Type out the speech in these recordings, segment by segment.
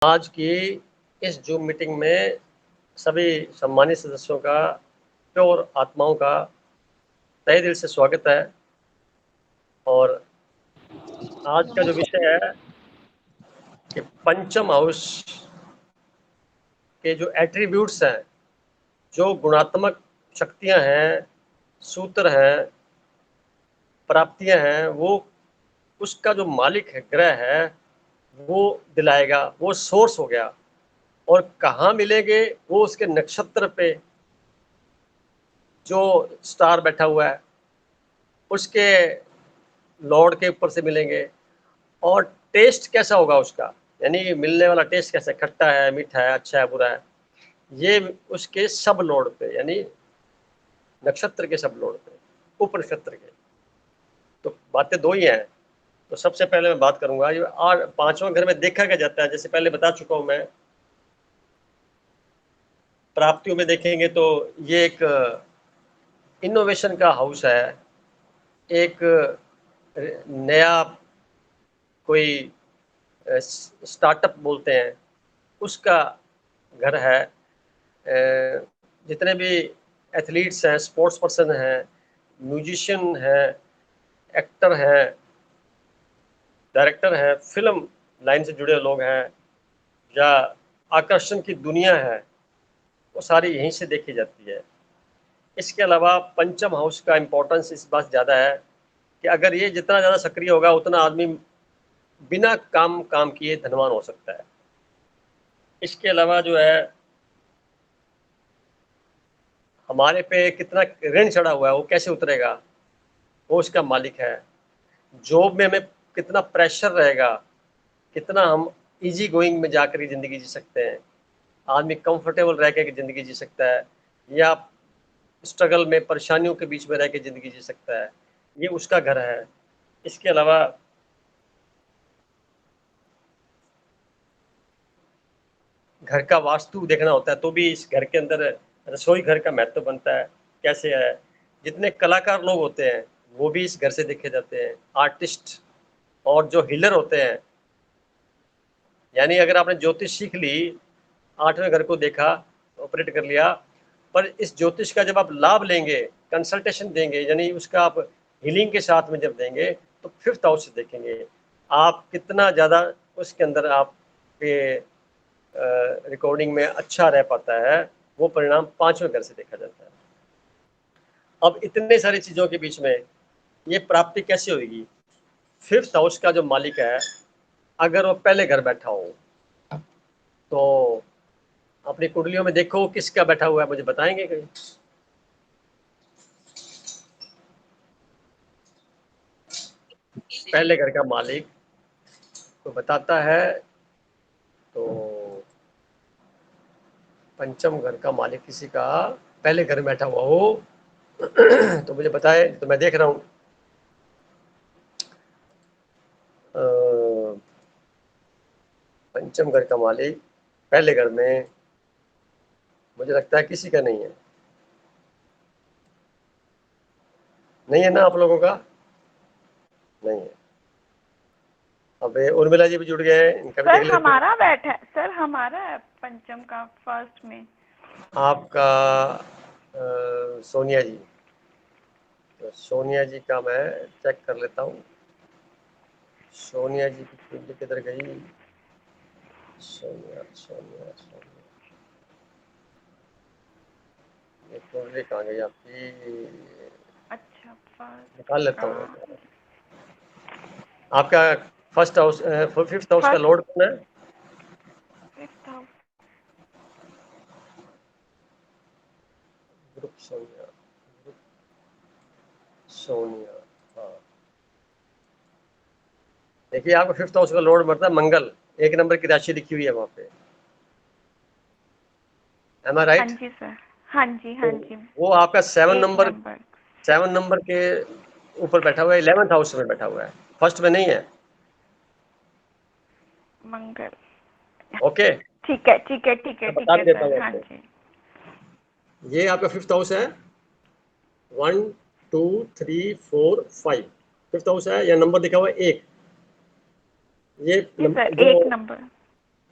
आज की इस जूम मीटिंग में सभी सम्मानित सदस्यों का प्योर आत्माओं का तहे दिल से स्वागत है। और आज का जो विषय है कि पंचम हाउस के जो एट्रीब्यूट्स हैं, जो गुणात्मक शक्तियां हैं, सूत्र हैं, प्राप्तियां हैं, वो उसका जो मालिक है, ग्रह है, वो दिलाएगा। वो सोर्स हो गया। और कहाँ मिलेंगे? वो उसके नक्षत्र पे जो स्टार बैठा हुआ है उसके लॉर्ड के ऊपर से मिलेंगे। और टेस्ट कैसा होगा उसका, यानी मिलने वाला टेस्ट कैसा, खट्टा है, मीठा है, अच्छा है, बुरा है, ये उसके सब लॉर्ड पे, यानी नक्षत्र के सब लॉर्ड पे, उप नक्षत्र के। तो बातें दो ही हैं। तो सबसे पहले मैं बात करूंगा ये पांचवा घर में देखा क्या जाता है। जैसे पहले बता चुका हूं मैं, प्राप्तियों में देखेंगे तो ये एक इनोवेशन का हाउस है, एक नया कोई स्टार्टअप बोलते हैं उसका घर है। जितने भी एथलीट्स हैं, स्पोर्ट्स पर्सन हैं, म्यूजिशियन हैं, एक्टर हैं, डायरेक्टर हैं, फिल्म लाइन से जुड़े लोग हैं, या आकर्षण की दुनिया है, वो सारी यहीं से देखी जाती है। इसके अलावा पंचम हाउस का इम्पोर्टेंस इस बात ज़्यादा है कि अगर ये जितना ज़्यादा सक्रिय होगा उतना आदमी बिना काम किए धनवान हो सकता है। इसके अलावा जो है, हमारे पे कितना ऋण चढ़ा हुआ है वो कैसे उतरेगा, वो उसका मालिक है। जॉब में हमें कितना प्रेशर रहेगा, कितना हम इजी गोइंग में जाकर ज़िंदगी जी सकते हैं, आदमी कंफर्टेबल रह के ज़िंदगी जी सकता है, या स्ट्रगल में परेशानियों के बीच में रह के ज़िंदगी जी सकता है, ये उसका घर है। इसके अलावा घर का वास्तु देखना होता है, तो भी इस घर के अंदर रसोई घर का महत्व बनता है। कैसे है, जितने कलाकार लोग होते हैं वो भी इस घर से देखे जाते हैं, आर्टिस्ट और जो हीलर होते हैं। यानी अगर आपने ज्योतिष सीख ली, आठवें घर को देखा, ऑपरेट कर लिया, पर इस ज्योतिष का जब आप लाभ लेंगे, कंसल्टेशन देंगे, यानी उसका आप हीलिंग के साथ में जब देंगे, तो फिफ्थ हाउस से देखेंगे आप कितना ज़्यादा उसके अंदर आपके रिकॉर्डिंग में अच्छा रह पाता है। वो परिणाम पांचवें घर से देखा जाता है। अब इतने सारी चीज़ों के बीच में ये प्राप्ति कैसे होगी? फिफ्थ हाउस का जो मालिक है, अगर वो पहले घर बैठा हो, तो अपनी कुंडलियों में देखो किसका बैठा हुआ है, मुझे बताएंगे कहीं? पहले घर का मालिक तो बताता है। तो पंचम घर का मालिक किसी का पहले घर में बैठा हुआ हो तो मुझे बताए, तो मैं देख रहा हूँ। पंचम घर का मालिक पहले घर में मुझे लगता है किसी का नहीं है। नहीं है ना आप लोगों का? नहीं है। अब उर्मिला जी भी जुड़ गए हैं, इनका भी देख सर लेते हैं। हमारा बैठा है, सर हमारा है पंचम का फर्स्ट में। आपका सोनिया जी, तो सोनिया जी का मैं चेक कर लेता हूँ। सोनिया जी की कुंडली किधर गई? सोनिया सोनिया सोनिया, ये कुंडली कहाँ गई आपकी? अच्छा फर्स्ट निकाल लेता का हूँ। आपका फर्स्ट हाउस, फिफ्थ हाउस का फर्स्ट लॉर्ड कौन है? Fifth house group Sonia, group Sonia. हाँ, देखिए आपका फिफ्थ हाउस का लॉर्ड बनता है मंगल, एक नंबर की राशि लिखी हुई है वहाँ पे। एम आई हाँ राइट? जी सर, हाँ जी तो हाँ जी। वो आपका एक नंबर सेवन नंबर के ऊपर बैठा हुआ है, 11th हाउस में बैठा हुआ है, फर्स्ट में नहीं है। मंगल। ओके, ठीक है ठीक है ठीक है मैं ठीक बता है देता सर, हूँ हाँ आपको। जी। ये आपका फिफ्थ हाउस है, 1 2 3 4 5, फिफ्थ हाउस है। या नंबर दिखा हुआ है एक, ये जी सर, जो, एक नंबर।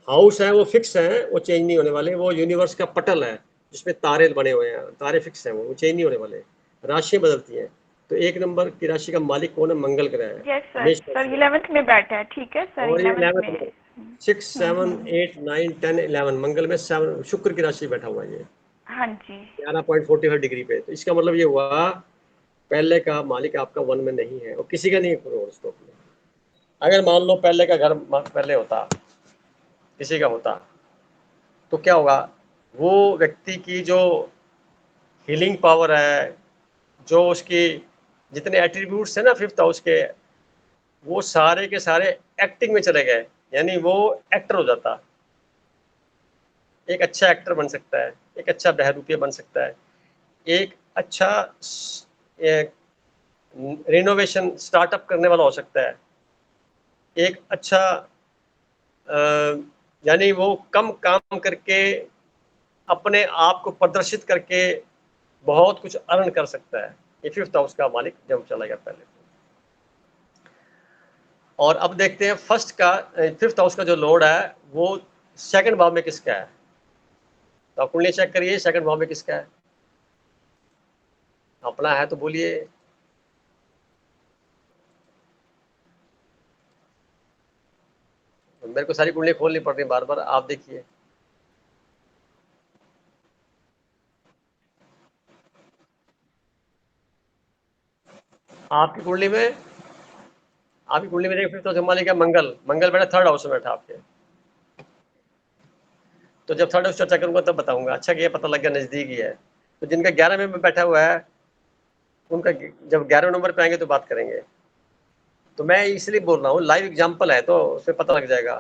हाउस है वो फिक्स है, वो चेंज नहीं होने वाले। वो यूनिवर्स का पटल है जिसमें तारे बने हुए हैं, तारे फिक्स हैं, वो चेंज नहीं होने वाले। राशियां बदलती हैं। तो 1 नंबर की राशि का मालिक कौन है? मंगल ग्रह है, यस सर, मेष सर राशि है। 11th में बैठा है, ठीक है सर, और ये 11th 11 में है। नंबर, 6 7 8 9 10 11 मंगल में 7 शुक्र की राशि बैठा हुआ है ये हाँ जी। 11.45 डिग्री पे। तो इसका मतलब ये हुआ पहले का मालिक आपका 1 में नहीं है, और किसी का नहीं है उसको। अगर मान लो पहले का घर पहले होता, किसी का होता, तो क्या होगा? वो व्यक्ति की जो हीलिंग पावर है, जो उसकी जितने एट्रीब्यूट्स हैं ना फिफ्थ हाउस के, वो सारे के सारे एक्टिंग में चले गए। यानी वो एक्टर हो जाता, एक अच्छा एक्टर बन सकता है, एक अच्छा बहरूपिया बन सकता है, एक अच्छा रिनोवेशन स्टार्टअप करने वाला हो सकता है, एक अच्छा यानी वो कम काम करके अपने आप को प्रदर्शित करके बहुत कुछ अर्न कर सकता है। ये फिफ्थ हाउस का मालिक जब चला गया पहले। और अब देखते हैं फर्स्ट का फिफ्थ हाउस का जो लॉर्ड है वो सेकंड भाव में किसका है। तो आप कुंडली चेक करिए, सेकंड भाव में किसका है। अपना है तो बोलिए। मेरे को सारी कुंडली खोलनी पड़ रही है बार बार, आप देखिए। आपकी कुंडली में, आपकी कुंडली में देखिए फिफ्थ हाउस मालिक है मंगल। मंगल बैठा थर्ड हाउस में बैठा आपके। तो जब थर्ड हाउस चर्चा करूंगा तब बताऊंगा। अच्छा कि ये पता लग गया, नजदीक ही है। तो जिनका 11 में बैठा हुआ है उनका जब 11 नंबर पे आएंगे तो बात करेंगे। तो मैं इसलिए बोल रहा हूँ, लाइव एग्जाम्पल है तो उसमें पता लग जाएगा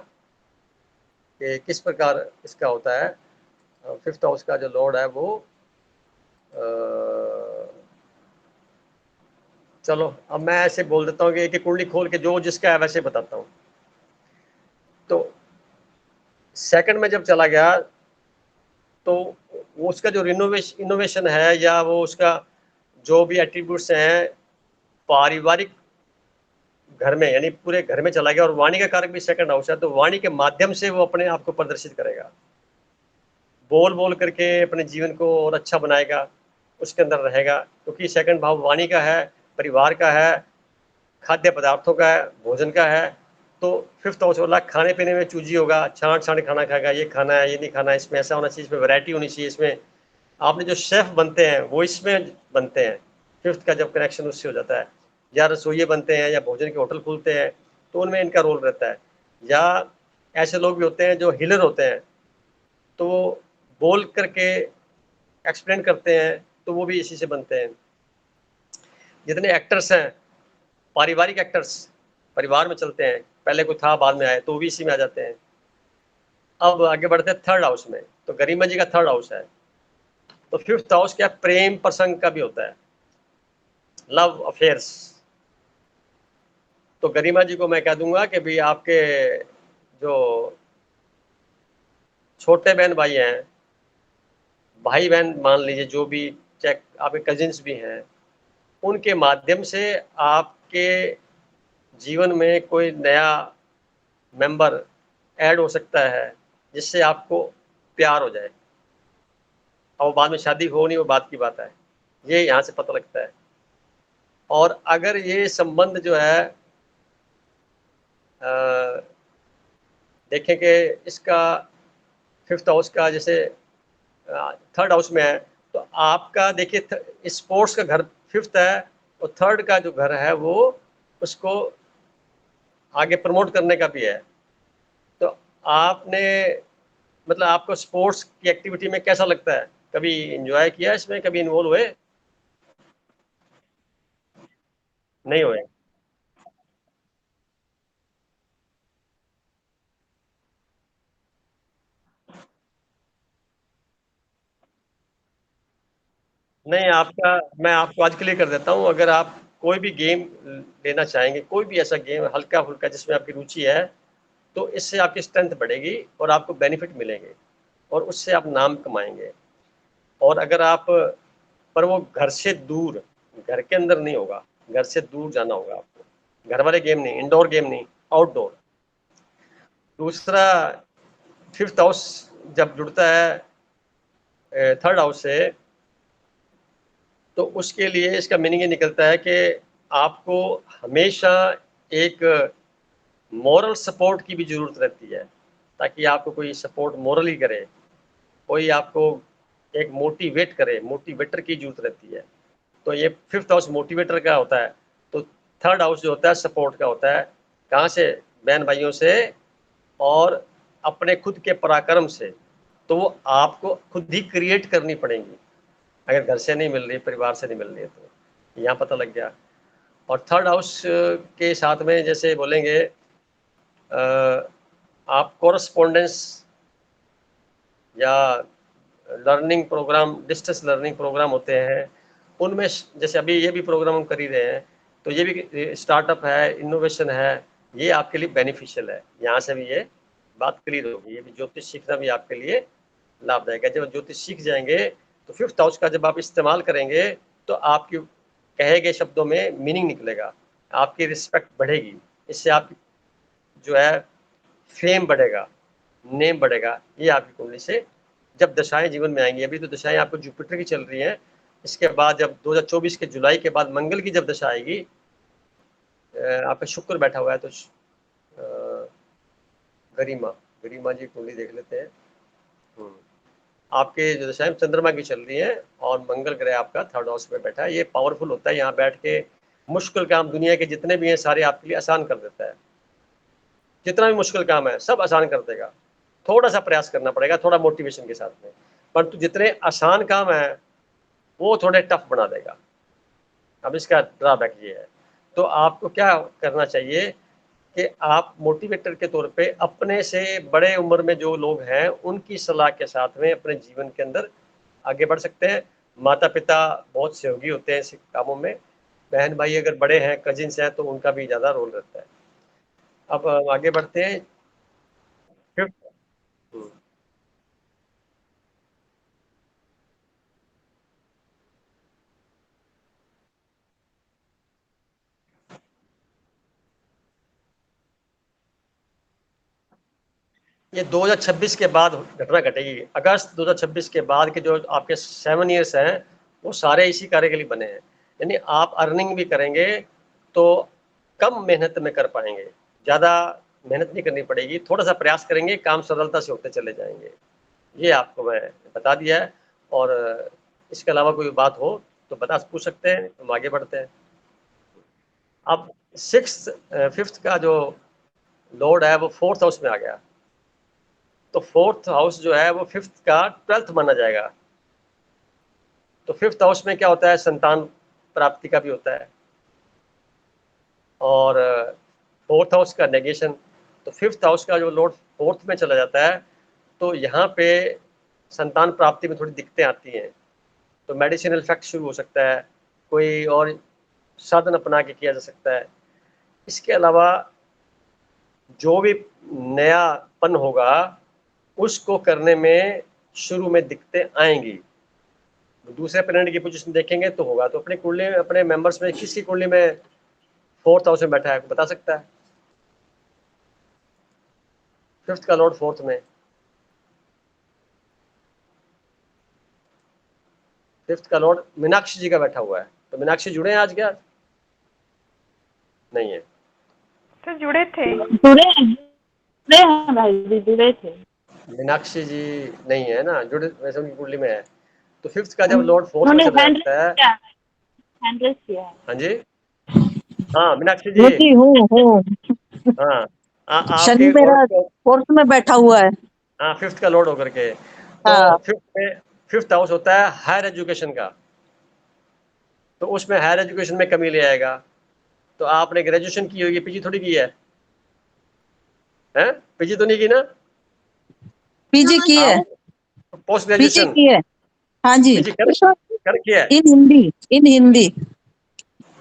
कि किस प्रकार इसका होता है। फिफ्थ हाउस का जो लॉर्ड है वो चलो अब मैं ऐसे बोल देता हूँ कि एक एक कुंडली खोल के जो जिसका है वैसे बताता हूँ। तो सेकंड में जब चला गया तो वो उसका जो इनोवेशन है या वो उसका जो भी एट्रीब्यूट्स हैं पारिवारिक घर में, यानी पूरे घर में चला गया। और वाणी का कारक भी सेकंड हाउस है, तो वाणी के माध्यम से वो अपने आप को प्रदर्शित करेगा, बोल बोल करके अपने जीवन को और अच्छा बनाएगा, उसके अंदर रहेगा। क्योंकि सेकंड भाव वाणी का है, परिवार का है, खाद्य पदार्थों का है, भोजन का है। तो फिफ्थ हाउस वाला खाने पीने में चूजी होगा, छांट छांट खाना खाएगा, ये खाना है ये नहीं खाना है, इसमें ऐसा होना चाहिए, इसमें वैरायटी होनी चाहिए, इसमें आपने जो शेफ बनते हैं वो इसमें बनते हैं। फिफ्थ का जब कनेक्शन उससे हो जाता है, या रसोइये बनते हैं या भोजन के होटल खुलते हैं तो उनमें इनका रोल रहता है। या ऐसे लोग भी होते हैं जो हिलर होते हैं, तो वो बोल करके एक्सप्लेन करते हैं, तो वो भी इसी से बनते हैं। जितने एक्टर्स हैं, पारिवारिक एक्टर्स, परिवार में चलते हैं, पहले कोई था बाद में आए, तो वो भी इसी में आ जाते हैं। अब आगे बढ़ते हैं थर्ड हाउस में। तो गरिमा जी का थर्ड हाउस है। तो फिफ्थ हाउस क्या, प्रेम प्रसंग का भी होता है, लव अफेयर्स। तो गरिमा जी को मैं कह दूंगा कि भाई आपके जो छोटे बहन भाई हैं, भाई बहन मान लीजिए, जो भी, चाहे आपके कजिन्स भी हैं, उनके माध्यम से आपके जीवन में कोई नया मेंबर ऐड हो सकता है जिससे आपको प्यार हो जाए। और बाद में शादी हो नहीं, वो बात की बात है, ये यहाँ से पता लगता है। और अगर ये संबंध जो है देखें कि इसका फिफ्थ हाउस का जैसे थर्ड हाउस में है, तो आपका देखिए स्पोर्ट्स का घर फिफ्थ है, और थर्ड का जो घर है वो उसको आगे प्रमोट करने का भी है। तो आपने मतलब आपको स्पोर्ट्स की एक्टिविटी में कैसा लगता है? कभी एंजॉय किया इसमें, कभी इन्वॉल्व हुए? नहीं हुए? नहीं, आपका मैं आपको आज क्लियर कर देता हूँ। अगर आप कोई भी गेम लेना चाहेंगे, कोई भी ऐसा गेम हल्का फुल्का जिसमें आपकी रुचि है, तो इससे आपकी स्ट्रेंथ बढ़ेगी और आपको बेनिफिट मिलेंगे, और उससे आप नाम कमाएंगे। और अगर आप, पर वो घर से दूर, घर के अंदर नहीं होगा, घर से दूर जाना होगा आपको। घर वाले गेम नहीं, इंडोर गेम नहीं, आउटडोर। दूसरा, 5th हाउस जब जुड़ता है 3rd हाउस से, तो उसके लिए इसका मीनिंग ये निकलता है कि आपको हमेशा एक मॉरल सपोर्ट की भी ज़रूरत रहती है, ताकि आपको कोई सपोर्ट मॉरली करे, कोई आपको एक मोटिवेट करे, मोटिवेटर की ज़रूरत रहती है। तो ये 5th हाउस मोटिवेटर का होता है, तो 3rd हाउस जो होता है सपोर्ट का होता है। कहाँ से? बहन भाइयों से और अपने खुद के पराक्रम से। तो वो आपको खुद ही क्रिएट करनी पड़ेंगी, अगर घर से नहीं मिल रही, परिवार से नहीं मिल रही है, तो यहाँ पता लग गया। और 3rd हाउस के साथ में जैसे बोलेंगे आप कोरस्पोंडेंस या learning programme, distance learning programme होते हैं, उनमें जैसे अभी ये भी प्रोग्राम हम कर ही रहे हैं, तो ये भी स्टार्टअप है, इनोवेशन है, ये आपके लिए बेनिफिशियल है। यहाँ से भी ये बात क्लियर होगी। ये भी ज्योतिष सीखना भी आपके लिए लाभदायक है। जब ज्योतिष सीख जाएंगे तो 5th हाउस का जब आप इस्तेमाल करेंगे तो आपकी कहे गए शब्दों में मीनिंग निकलेगा, आपकी रिस्पेक्ट बढ़ेगी, इससे आप जो है फेम बढ़ेगा, नेम बढ़ेगा। ये आपकी कुंडली से जब दशाएं जीवन में आएंगी, अभी तो दशाएं आपको जुपिटर की चल रही हैं, इसके बाद जब 2024 के जुलाई के बाद मंगल की जब दशा आएगी, आपका शुक्र बैठा हुआ है, तो गरिमा गरिमा जी कुंडली देख लेते हैं। आपके जो दशाएं चंद्रमा की चल रही है और मंगल ग्रह आपका 3rd हाउस में बैठा है। ये पावरफुल होता है, यहाँ बैठ के मुश्किल काम दुनिया के जितने भी हैं सारे आपके लिए आसान कर देता है। जितना भी मुश्किल काम है सब आसान कर देगा, थोड़ा सा प्रयास करना पड़ेगा, थोड़ा मोटिवेशन के साथ में, परंतु जितने आसान काम है वो थोड़े टफ बना देगा। अब इसका ड्रॉबैक ये है, तो आपको क्या करना चाहिए कि आप मोटिवेटर के तौर पे अपने से बड़े उम्र में जो लोग हैं उनकी सलाह के साथ में अपने जीवन के अंदर आगे बढ़ सकते हैं। माता पिता बहुत सहयोगी होते हैं ऐसे कामों में, बहन भाई अगर बड़े हैं, कजिन्स हैं, तो उनका भी ज़्यादा रोल रहता है। अब आगे बढ़ते हैं। ये 2026 के बाद घटना घटेगी। अगस्त 2026 के बाद के जो आपके 7 ईयर्स हैं वो सारे इसी कार्य के लिए बने हैं। यानी आप अर्निंग भी करेंगे तो कम मेहनत में कर पाएंगे, ज़्यादा मेहनत नहीं करनी पड़ेगी, थोड़ा सा प्रयास करेंगे, काम सरलता से होते चले जाएंगे। ये आपको मैं बता दिया है। और इसके अलावा कोई बात हो तो पूछ सकते हैं, हम आगे बढ़ते हैं। अब 5th का जो लॉर्ड है वो 4th हाउस में आ गया, तो 4th हाउस जो है वो 5th का 12th माना जाएगा। तो 5th हाउस में क्या होता है? संतान प्राप्ति का भी होता है, और 4th हाउस का नेगेशन। तो 5th हाउस का जो लॉर्ड 4th में चला जाता है, तो यहाँ पे संतान प्राप्ति में थोड़ी दिक्कतें आती हैं, तो मेडिसिनल इफेक्ट शुरू हो सकता है, कोई और साधन अपना के किया जा सकता है। इसके अलावा जो भी नयापन होगा उसको करने में शुरू में दिक्कतें आएंगी। दूसरे प्लैनेट की पोजीशन देखेंगे तो होगा। तो अपनी कुंडली में, अपने मेंबर्स में किसकी कुंडली में 4th हाउस में बैठा है, बता सकता है? 5th का लॉर्ड 4th में, 5th का लॉर्ड मीनाक्षी जी का बैठा हुआ है। तो मीनाक्षी जुड़े हैं आज क्या? नहीं है तो जुड़े थे। जुड़े हैं भाई जी, जुड़े थे। मीनाक्षी जी नहीं है ना जुड़े, वैसे उनकी कुंडली में है। तो 5th का जब लॉर्ड 4th में चला जाता है, हैंडल किया है। हाँ जी, हाँ मीनाक्षी जी, जी हूँ। हाँ शनि आपके मेरा 4th में बैठा हुआ है। हाँ 5th का लॉर्ड होकर के। तो हाँ। 5th हाउस होता है हायर एजुकेशन का, तो उसमें हायर एजुकेशन में कमी ले आएगा। तो आपने ग्रेजुएशन की होगी, पीजी थोड़ी की है, हैं? पीजी तो नहीं की ना? पीजी की है। पोस्ट पीजी ग्रेजुएशन की है, हाँ जी। पीजी कर किया है? इन हिंदी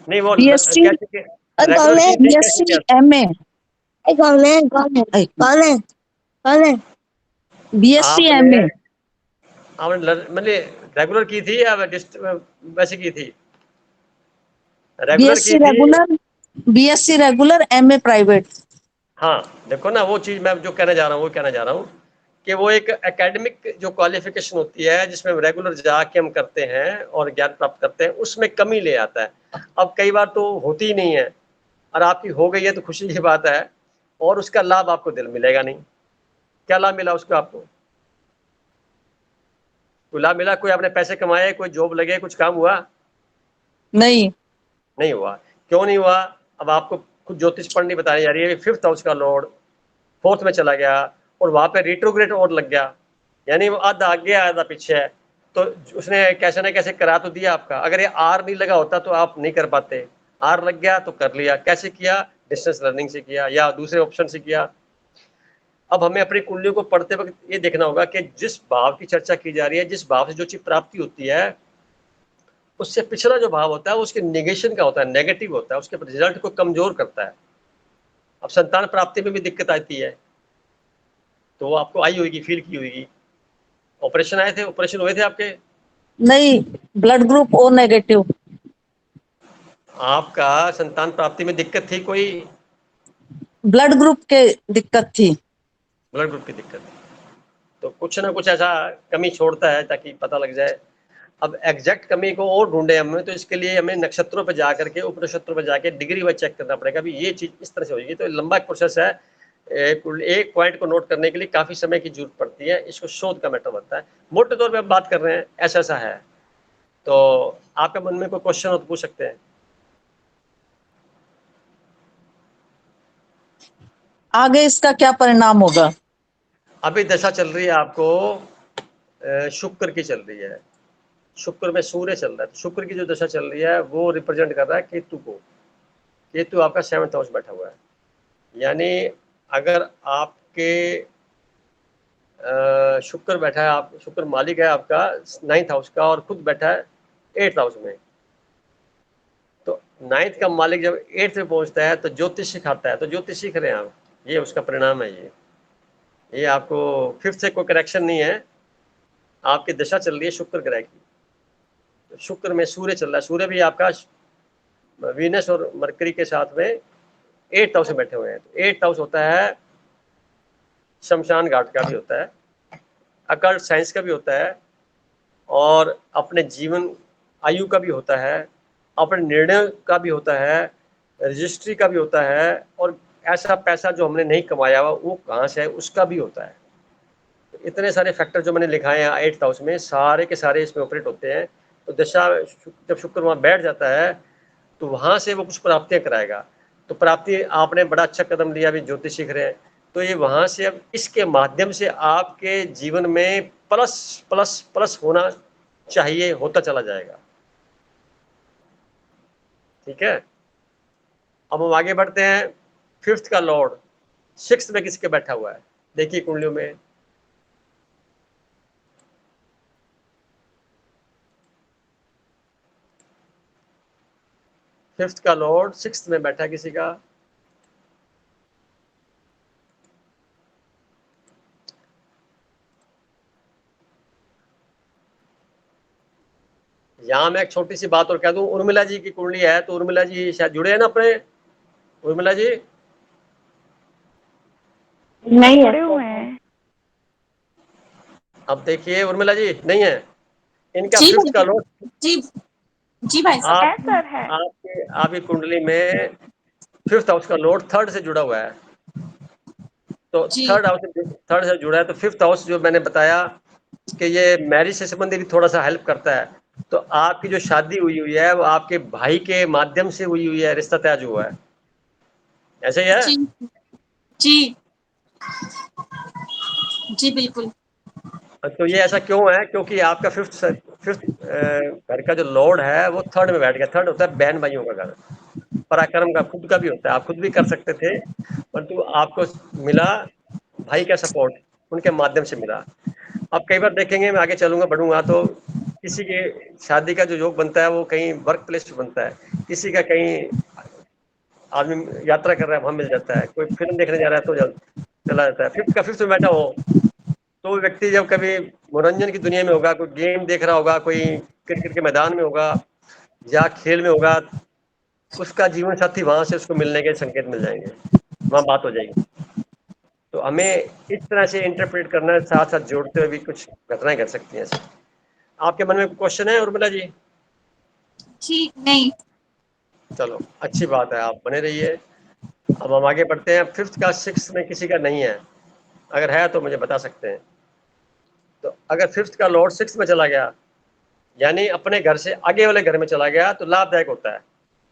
नहीं वो बीएससी रेगुलर की थी, कैसे किया? एमए बीएससी आपने एमए आपने मतलब रेगुलर की थी या वैसे की थी? रेगुलर की बीएससी थी। Regular BSc regular MA private. हाँ देखो ना, वो चीज मैं जो कहने जा रहा हूँ वो कहना जा रहा हूँ कि वो एक एकेडमिक जो क्वालिफिकेशन होती है जिसमें रेगुलर जाके हम करते हैं और ज्ञान प्राप्त करते हैं, उसमें कमी ले आता है। अब कई बार तो होती ही नहीं है और आपकी हो गई है तो खुशी की बात है, और उसका लाभ आपको दिल मिलेगा नहीं। क्या लाभ मिला उसको आपको? कोई लाभ मिला? कोई आपने पैसे कमाए, कोई जॉब लगे, कुछ काम हुआ? नहीं। नहीं हुआ। क्यों नहीं हुआ? अब आपको कुछ ज्योतिष पढ़नी बताई जा रही है, फिफ्थ हाउस का लॉर्ड फोर्थ में चला गया और वहां पे रिट्रोग्रेड और लग गया, यानी वो आधा आगे आधा पीछे है। तो उसने कैसे ना कैसे करा तो दिया आपका। अगर ये आर नहीं लगा होता तो आप नहीं कर पाते, आर लग गया तो कर लिया। कैसे किया? डिस्टेंस लर्निंग से किया या दूसरे ऑप्शन से किया। अब हमें अपनी कुंडलियों को पढ़ते वक्त ये देखना होगा कि जिस भाव की चर्चा की जा रही है, जिस भाव से जो चीज प्राप्ति होती है, उससे पिछला जो भाव होता है उसके निगेशन का होता है, नेगेटिव होता है, उसके रिजल्ट को कमजोर करता है। अब संतान प्राप्ति में भी दिक्कत आती है, तो वो आपको आई होगी, फील की होगी। ऑपरेशन आए थे, ऑपरेशन हुए थे आपके? नहीं, ब्लड ग्रुप ओ नेगेटिव। आपका संतान प्राप्ति में दिक्कत थी कोई? ब्लड ग्रुप के दिक्कत थी। ब्लड ग्रुप की दिक्कत थी, तो कुछ ना कुछ ऐसा कमी छोड़ता है ताकि पता लग जाए। अब एग्जैक्ट कमी को और ढूंढे हमें, तो इसके लिए हमें नक्षत्रों पर जाकर के, उपनक्षत्रों पर जाके डिग्री वाइज चेक करना पड़ेगा। अभी ये चीज इस तरह से होगी, तो लंबा प्रोसेस है। एक पॉइंट को नोट करने के लिए काफी समय की जरूरत पड़ती है, इसको शोध का मैटर बनता है। मोटे तौर पे हम बात कर रहे हैं, ऐसा ऐसा है। तो आपके मन में कोई क्वेश्चन हो तो पूछ सकते हैं। आगे इसका क्या परिणाम होगा? अभी दशा चल रही है आपको, शुक्र की चल रही है। शुक्र में सूर्य चल रहा है, तो शुक्र की जो दशा चल रही है वो रिप्रेजेंट कर रहा है केतु को। केतु आपका 7th हाउस बैठा हुआ है, यानी अगर आपके शुक्र बैठा है, आप शुक्र मालिक है आपका 9th हाउस का और खुद बैठा है 8th हाउस में, तो 9th का मालिक जब 8th में पहुंचता है तो ज्योतिष सिखाता है, तो ज्योतिष सीख रहे हैं आप, ये उसका परिणाम है। ये आपको 5th से कोई करेक्शन नहीं है, आपकी दशा चल रही है शुक्र ग्रह की। तो शुक्र में सूर्य चल रहा है, सूर्य भी आपका वीनस और मरकरी के साथ में 8th हाउस में बैठे हुए हैं। तो 8th हाउस होता है शमशान घाट का भी होता है, अकल्ट साइंस का भी होता है, और अपने जीवन आयु का भी होता है, अपने निर्णय का भी होता है, रजिस्ट्री का भी होता है, और ऐसा पैसा जो हमने नहीं कमाया हुआ वो कहाँ से है उसका भी होता है। तो इतने सारे फैक्टर जो मैंने लिखाए हैं 8th हाउस में, सारे के सारे इसमें ऑपरेट होते हैं। तो दशा जब शुक्र वहाँ बैठ जाता है तो वहाँ से वो कुछ प्राप्तियाँ कराएगा। तो प्राप्ति, आपने बड़ा अच्छा कदम लिया, अभी ज्योतिष सीख रहे हैं, तो ये वहाँ से अब इसके माध्यम से आपके जीवन में प्लस प्लस प्लस होना चाहिए, होता चला जाएगा। ठीक है, अब हम आगे बढ़ते हैं। 5th का लॉर्ड 6th में किसके बैठा हुआ है? देखिए कुंडलियों में, फिफ्थ का लॉर्ड 6th में बैठा किसी का। यहाँ मैं एक छोटी सी बात और कह दूं, उर्मिला जी की कुंडली है, तो उर्मिला जी शायद जुड़े हैं ना अपने? उर्मिला जी नहीं जुड़े है। हुए हैं। अब देखिए, उर्मिला जी नहीं है, इनका जी 5th का भाई। लॉर्ड जी। जी भाई साहब। आप है सर, है। आपकी कुंडली में 5th हाउस का लॉर्ड 3rd से जुड़ा हुआ है। तो जी। 3rd से जुड़ा है, तो 5th हाउस जो मैंने बताया कि ये मैरिज से संबंधित भी थोड़ा सा हेल्प करता है। तो आपकी जो शादी हुई हुई है वो आपके भाई के माध्यम से हुई हुई है, रिश्ता तय जो हुआ है, ऐसे ही है। जी। जी। जी बिल्कुल। तो ये ऐसा क्यों है? क्योंकि आपका फिफ्थ घर का जो लॉर्ड है वो 3rd में बैठ गया। 3rd होता है बहन भाइयों का घर, पराक्रम का, खुद का भी होता है, आप खुद भी कर सकते थे, परंतु आपको मिला भाई का सपोर्ट, उनके माध्यम से मिला। अब कई बार देखेंगे, मैं आगे चलूंगा बढ़ूंगा तो किसी के शादी का जो योग बनता है वो कहीं वर्क प्लेस पे बनता है, किसी का कहीं आदमी यात्रा कर रहा है वहां मिल जाता है, कोई फिल्म देखने जा रहा है तो चला जाता है। फिफ्थ में बैठा हो तो व्यक्ति जब कभी मनोरंजन की दुनिया में होगा, कोई गेम देख रहा होगा, कोई क्रिकेट के मैदान में होगा या खेल में होगा, उसका जीवन साथी वहां से उसको मिलने के संकेत मिल जाएंगे, वहां बात हो जाएगी। तो हमें इस तरह से इंटरप्रेट करना है, साथ साथ जोड़ते हुए भी कुछ घटनाएं घट सकती हैं ऐसे। आपके मन में क्वेश्चन है उर्मिला जी? जी नहीं। चलो अच्छी बात है, आप बने रहिए। अब हम आगे बढ़ते हैं। 5th का 6th में किसी का नहीं है, अगर है तो मुझे बता सकते हैं। तो अगर 5th का लॉर्ड 6th में चला गया, यानी अपने घर से आगे वाले घर में चला गया तो लाभदायक होता है,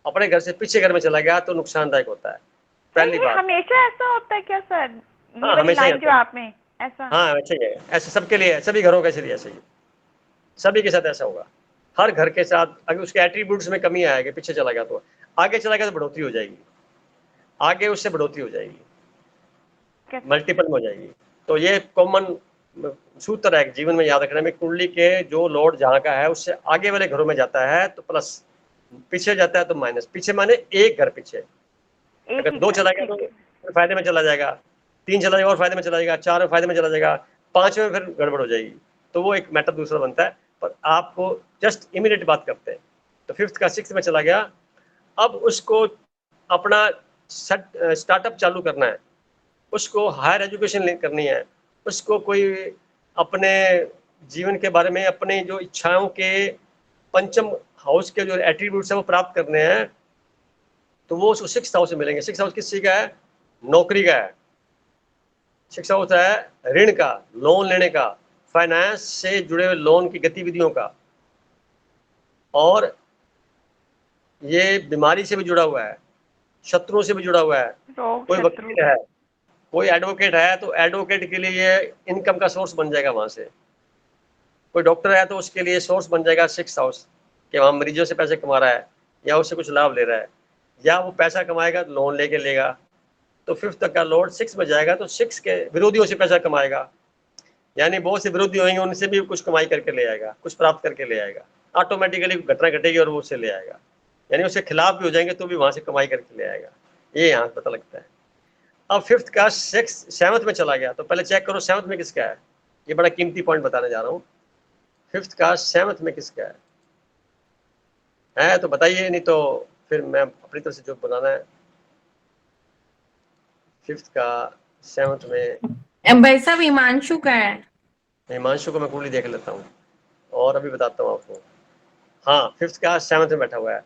अपने घर से पीछे घर में चला गया तो नुकसानदायक होता है। सर पहली ये बात। हमेशा ऐसा होता है क्या सर? ये हाँ, वाली हमेशा ही लाइन जो होता है। आप में ऐसा? हाँ ऐसे ही है, ऐसे सबके लिए है, सभी घरों का ऐसे ही, ऐसे ही सभी के साथ ऐसा होगा। हर घर के साथ अगर उसके एट्रीब्यूट्स में कमी आएगी, पीछे चला गया तो आगे चला गया तो बढ़ोतरी हो जाएगी, आगे उससे बढ़ोतरी हो जाएगी, कैसे? मल्टीपल में हो जाएगी। तो ये कॉमन सूत्र है जीवन में याद रखने में, कुंडली के जो लॉर्ड जहाँ का है उससे आगे वाले घरों में जाता है तो प्लस, पीछे जाता है तो माइनस। पीछे माने एक घर पीछे, एक अगर ही 2 घर, चला गया ठीक है। तो फायदे में चला जाएगा, 3 चला जाएगा और फायदे में चला जाएगा, 4 में फायदे में चला जाएगा, 5 में फिर गड़बड़ हो जाएगी। तो वो एक मैटर दूसरा बनता है। पर आपको जस्ट इमीडिएट बात करते हैं। तो 5th का 6th में चला गया, अब उसको अपना स्टार्टअप चालू करना है, उसको हायर एजुकेशन करनी है, उसको कोई अपने जीवन के बारे में, अपने जो इच्छाओं के पंचम हाउस के जो एट्रीब्यूट्स है वो प्राप्त करने हैं, तो वो उसको 6th हाउस से मिलेंगे। 6th हाउस किस चीज का है? नौकरी का है। 6th हाउस है ऋण का, लोन लेने का, फाइनेंस से जुड़े हुए लोन की गतिविधियों का, और ये बीमारी से भी जुड़ा हुआ है, शत्रुओं से भी जुड़ा हुआ है। रोग कोई शत्रु। वकील है, कोई एडवोकेट है तो एडवोकेट के लिए ये इनकम का सोर्स बन जाएगा वहां से। कोई डॉक्टर है तो उसके लिए सोर्स बन जाएगा 6th हाउस, कि वहाँ मरीजों से पैसे कमा रहा है या उससे कुछ लाभ ले रहा है, या वो पैसा कमाएगा तो लोन लेके लेगा। तो 5th तक का लॉर्ड 6 में जाएगा तो 6 के विरोधियों से पैसा कमाएगा, यानी बहुत से विरोधी होंगे उनसे भी कुछ कमाई करके ले आएगा, कुछ प्राप्त करके ले आएगा, ऑटोमेटिकली घटना घटेगी और वो उससे ले आएगा, यानी उसके खिलाफ भी हो जाएंगे तो भी वहां से कमाई करके ले आएगा। ये यहाँ पता लगता है। अब 5th का 7th में चला गया तो पहले चेक करो 7th में किसका है। ये बड़ा कीमती पॉइंट बताने जा रहा हूँ। 5th का 7th में किसका है तो बताइए, नहीं तो फिर मैं अपनी तरफ से जो बनाना है। 5th का 7th में भाई साहब हिमांशु का है। हिमांशु को मैं कुंडली देख लेता हूँ और अभी बताता हूँ आपको। हाँ, 5th का 7th में बैठा हुआ है।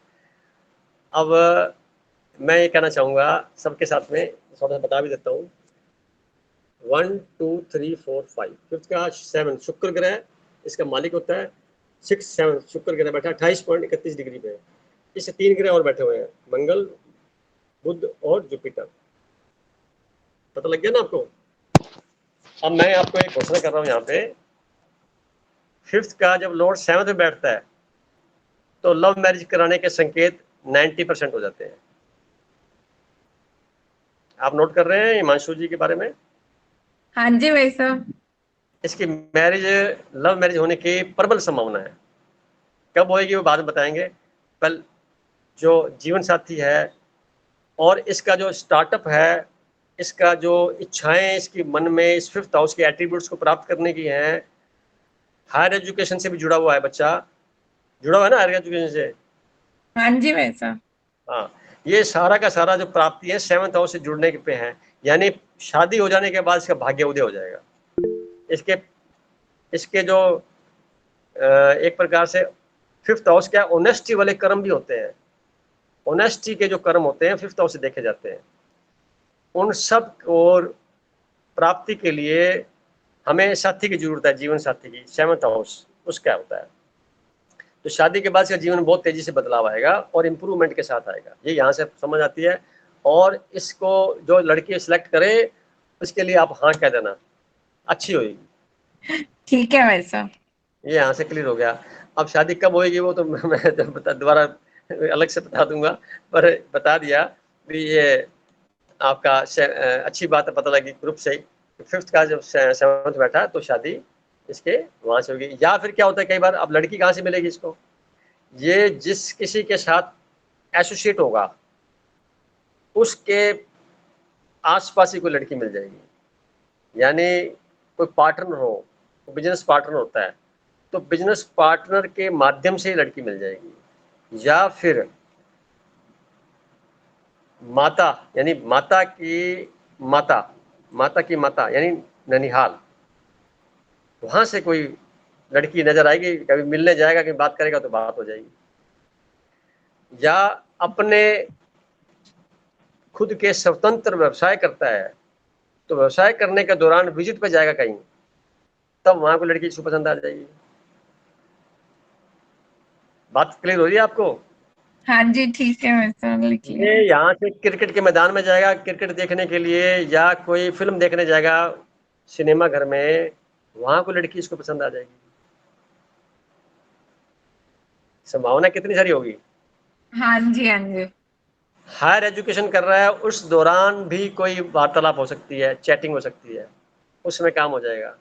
अब मैं ये कहना चाहूँगा सबके साथ में, थोड़ा सा बता भी देता हूँ। 1 2 3 4 5, 5th का 7 शुक्र ग्रह इसका मालिक होता है। 6 7 शुक्र ग्रह बैठा 28.31 डिग्री पे। इससे 3 ग्रह और बैठे हुए हैं, मंगल, बुध और जुपिटर। पता लग गया ना आपको? अब मैं आपको एक घोषणा कर रहा हूँ यहाँ पे, 5th का जब लॉर्ड 7th में बैठता है तो लव मैरिज कराने के संकेत 90% हो जाते हैं। आप नोट कर रहे हैं हिमांशु जी के बारे में? हाँ जी भाई साहब। इसकी मैरिज, लव मैरिज होने की प्रबल संभावना है। कब होएगी वो बाद में बताएंगे। कल जो जीवन साथी है और इसका जो स्टार्टअप है, इसका जो इच्छाएं इसकी मन में इस 5th हाउस के एट्रीब्यूट्स को प्राप्त करने की हैं, हायर एजुकेशन से भी जुड़ा हुआ है बच्चा, जुड़ा हुआ है ना हायर एजुकेशन से। हाँ जी भाई साहब। हाँ, ये सारा का सारा जो प्राप्ति है 7th हाउस से जुड़ने पे है, यानी शादी हो जाने के बाद इसका भाग्य उदय हो जाएगा। इसके इसके जो एक प्रकार से 5th हाउस क्या, ऑनेस्टी वाले कर्म भी होते हैं। ऑनेस्टी के जो कर्म होते हैं 5th हाउस से देखे जाते हैं। उन सब और प्राप्ति के लिए हमें साथी की जरूरत है, जीवन साथी की। 7th हाउस उसका होता है। तो शादी के बाद इसका जीवन बहुत तेजी से बदलाव आएगा और इम्प्रूवमेंट के साथ आएगा, ये यहाँ से समझ आती है। और इसको जो लड़की सिलेक्ट करे उसके लिए आप हाँ कह देना, अच्छी होगी। ठीक है भाई साहब। ये यहाँ से क्लियर हो गया। अब शादी कब होएगी वो तो मैं दोबारा अलग से बता दूंगा, पर बता दिया भी ये आपका अच्छी बात है, पता लगी ग्रुप से ही। 5th का जब 7th बैठा तो शादी इसके वहां से होगी। या फिर क्या होता है कई बार, अब लड़की कहाँ से मिलेगी इसको, ये जिस किसी के साथ एसोसिएट होगा उसके आसपास ही कोई लड़की मिल जाएगी, यानी कोई पार्टनर हो, बिजनेस पार्टनर होता है तो बिजनेस पार्टनर के माध्यम से ही लड़की मिल जाएगी, या फिर माता, यानी माता की माता माता की माता यानी ननिहाल, वहां से कोई लड़की नजर आएगी, कभी मिलने जाएगा, कभी बात करेगा तो बात हो जाएगी। या अपने खुद के स्वतंत्र व्यवसाय करता है, तो व्यवसाय करने के दौरान विजिट पे जाएगा कहीं, तब वहां को लड़की इसको पसंद आ जाएगी। बात क्लियर हो रही है आपको? हाँ जी ठीक है भाई साहब, लिख ये लिया। यहाँ से क्रिकेट के मैदान में जाएगा क्रिकेट देखने के लिए, या कोई फिल्म देखने जाएगा सिनेमा घर में, वहां को लड़की इसको पसंद आ जाएगी। संभावना कितनी सारी होगी। हाँ जी हाँ जी। हायर एजुकेशन कर रहा है, उस दौरान भी कोई वार्तालाप हो सकती है, चैटिंग हो सकती है, उसमें काम हो जाएगा।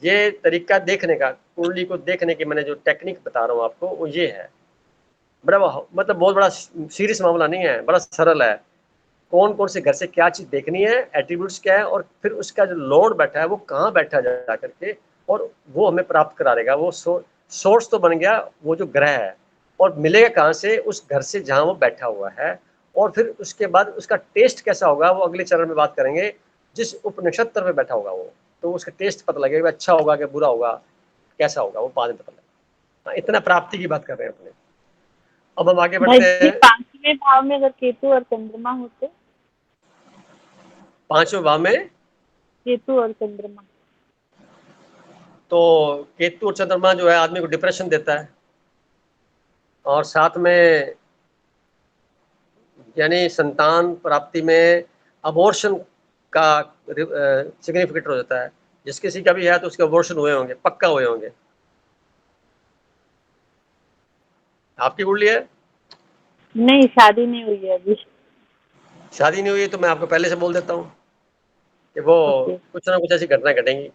ये तरीका देखने का, कुंडली को देखने की मैंने जो टेक्निक बता रहा हूँ आपको, वो ये है। बड़ा मतलब बहुत बड़ा सीरियस मामला नहीं है, बड़ा सरल है। कौन कौन से घर से क्या चीज देखनी है, एट्रीब्यूट्स क्या है, और फिर उसका जो लोड बैठा है वो कहाँ बैठा जा करके, और वो हमें प्राप्त करा देगा। वो सोर्स तो बन गया वो जो ग्रह है, और मिलेगा कहाँ से, उस घर से जहाँ वो बैठा हुआ है। और फिर उसके बाद उसका टेस्ट कैसा होगा वो अगले चरण में बात करेंगे। जिस उपनक्षत्र में बैठा होगा वो, तो उसका टेस्ट पता लगेगा, अच्छा होगा कि बुरा होगा, कैसा होगा, वो बाद में पता लगेगा। हाँ, इतना प्राप्ति की बात कर रहे हैं अपने। अब हम आगे भाई बढ़ते जी, हैं। 5वें भाव में अगर केतु और चंद्रमा होते? 5वें भाव में केतु और चंद्रमा। तो केतु और चंद्रमा जो है आदमी को डिप्रेशन देता है, और साथ में यानी संतान प्राप्ति में अबॉर्शन का सिग्निफिकेट हो जाता है। जिस किसी का भी है तो उसके अबॉर्शन हुए होंगे, पक्का हुए होंगे। आपकी कुंडली है? नहीं, शादी नहीं हुई है अभी। शादी नहीं हुई तो मैं आपको पहले से बोल देता हूँ कि वो ओके। कुछ ना कुछ ऐसी घटनाएं घटेंगी,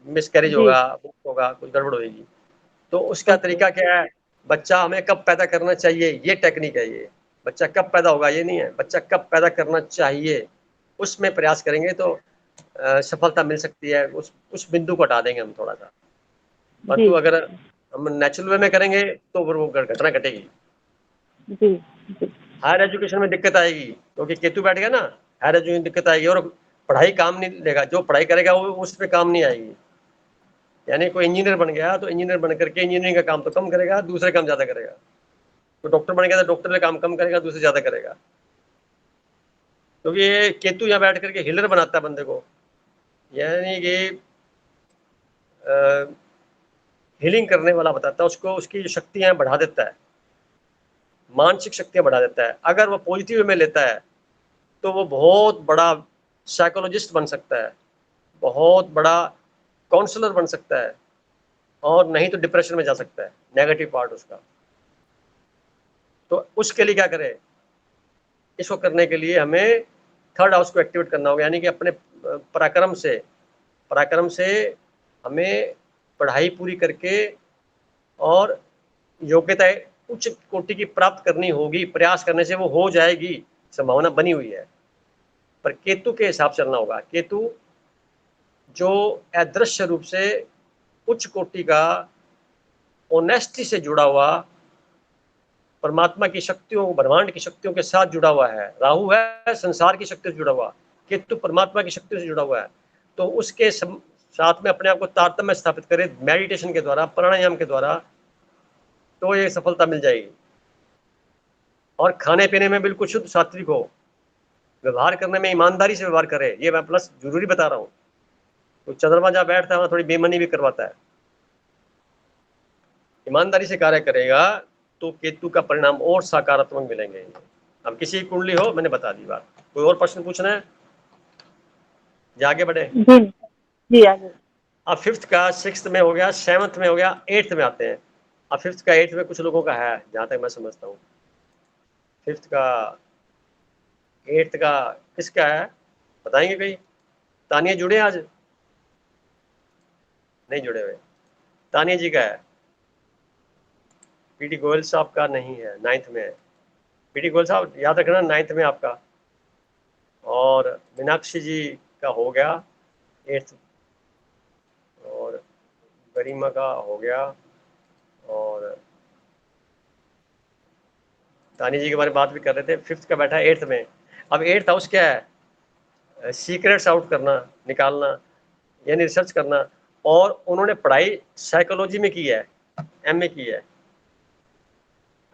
मिसकैरेज जी। होगा, होगा, कुछ गड़बड़ होगी। तो उसका ओके। तरीका क्या है, बच्चा हमें कब पैदा करना चाहिए, ये टेक्निक है। ये बच्चा कब पैदा होगा ये नहीं है, बच्चा कब पैदा करना चाहिए उसमें प्रयास करेंगे तो सफलता मिल सकती है। उस बिंदु को हटा देंगे हम थोड़ा सा। जी। परंतु अगर हम नेचुरल वे में करेंगे तो फिर वो घटना घटेगी। जी। जी। हायर एजुकेशन में दिक्कत आएगी, क्योंकि केतु बैठ गया ना, हायर एजुकेशन में दिक्कत आएगी, और पढ़ाई काम नहीं लेगा। जो पढ़ाई करेगा वो उस पर काम नहीं आएगी। यानी कोई इंजीनियर बन गया तो इंजीनियर बन करके इंजीनियरिंग का काम तो कम करेगा, दूसरे काम ज्यादा करेगा। तो डॉक्टर बन गया तो डॉक्टर का काम कम करेगा, दूसरे ज्यादा करेगा। क्योंकि ये केतु यहाँ बैठ करके हिलर बनाता है बंदे को, यानी कि हीलिंग करने वाला बताता है उसको, उसकी शक्तियां बढ़ा देता है, मानसिक शक्तियां बढ़ा देता है। अगर वो पॉजिटिव वे में लेता है तो वो बहुत बड़ा साइकोलॉजिस्ट बन सकता है, बहुत बड़ा काउंसलर बन सकता है, और नहीं तो डिप्रेशन में जा सकता है, नेगेटिव पार्ट उसका। तो उसके लिए क्या करें, इसको करने के लिए हमें थर्ड हाउस को एक्टिवेट करना होगा। यानी कि अपने पराक्रम से हमें पढ़ाई पूरी करके और योग्यता उच्च कोटि की प्राप्त करनी होगी। प्रयास करने से वो हो जाएगी, संभावना बनी हुई है। पर केतु के हिसाब से चलना होगा। केतु जो अदृश्य रूप से उच्च कोटि का, ऑनेस्टी से जुड़ा हुआ, परमात्मा की शक्तियों, ब्रह्मांड की शक्तियों के साथ जुड़ा हुआ है। राहु है संसार की शक्ति से जुड़ा हुआ, केतु परमात्मा की शक्ति से जुड़ा हुआ है। तो उसके साथ में अपने आप को तारतम्य स्थापित करें मेडिटेशन के द्वारा, प्राणायाम के द्वारा, तो ये सफलता मिल जाएगी। और खाने पीने में बिल्कुल शुद्ध सात्विक हो, व्यवहार करने में ईमानदारी से व्यवहार करे। ये मैं प्लस जरूरी बता रहा हूँ। तो चंद्रमा जहाँ बैठता है वहाँ थोड़ी बेईमानी भी करवाता है। ईमानदारी से कार्य करेगा तो केतु का परिणाम और सकारात्मक मिलेंगे। अब किसी की कुंडली हो, मैंने बता दी बात। कोई और प्रश्न पूछना है या आगे बढ़े? जी। जी आगे। अब 5th का 6th में हो गया, 7th में हो गया, 8th में आते हैं। अब 5th का 8th में कुछ लोगों का है, जहां तक मैं समझता हूँ। 5th का 8th का किसका है बताएंगे कोई? तानिया जुड़े आज? नहीं जुड़े हुए। तानिया जी का है, पीटी गोयल साहब का नहीं है, 9th में है। पीटी गोयल साहब याद रखना 9th में आपका। और मीनाक्षी जी का हो गया 8th, और गरिमा का हो गया, और तानी जी के बारे में बात भी कर रहे थे। 5th का बैठा है 8th में। अब 8th हाउस क्या है? सीक्रेट्स आउट करना, निकालना, यानी रिसर्च करना। और उन्होंने पढ़ाई साइकोलॉजी में की है, एमए की है।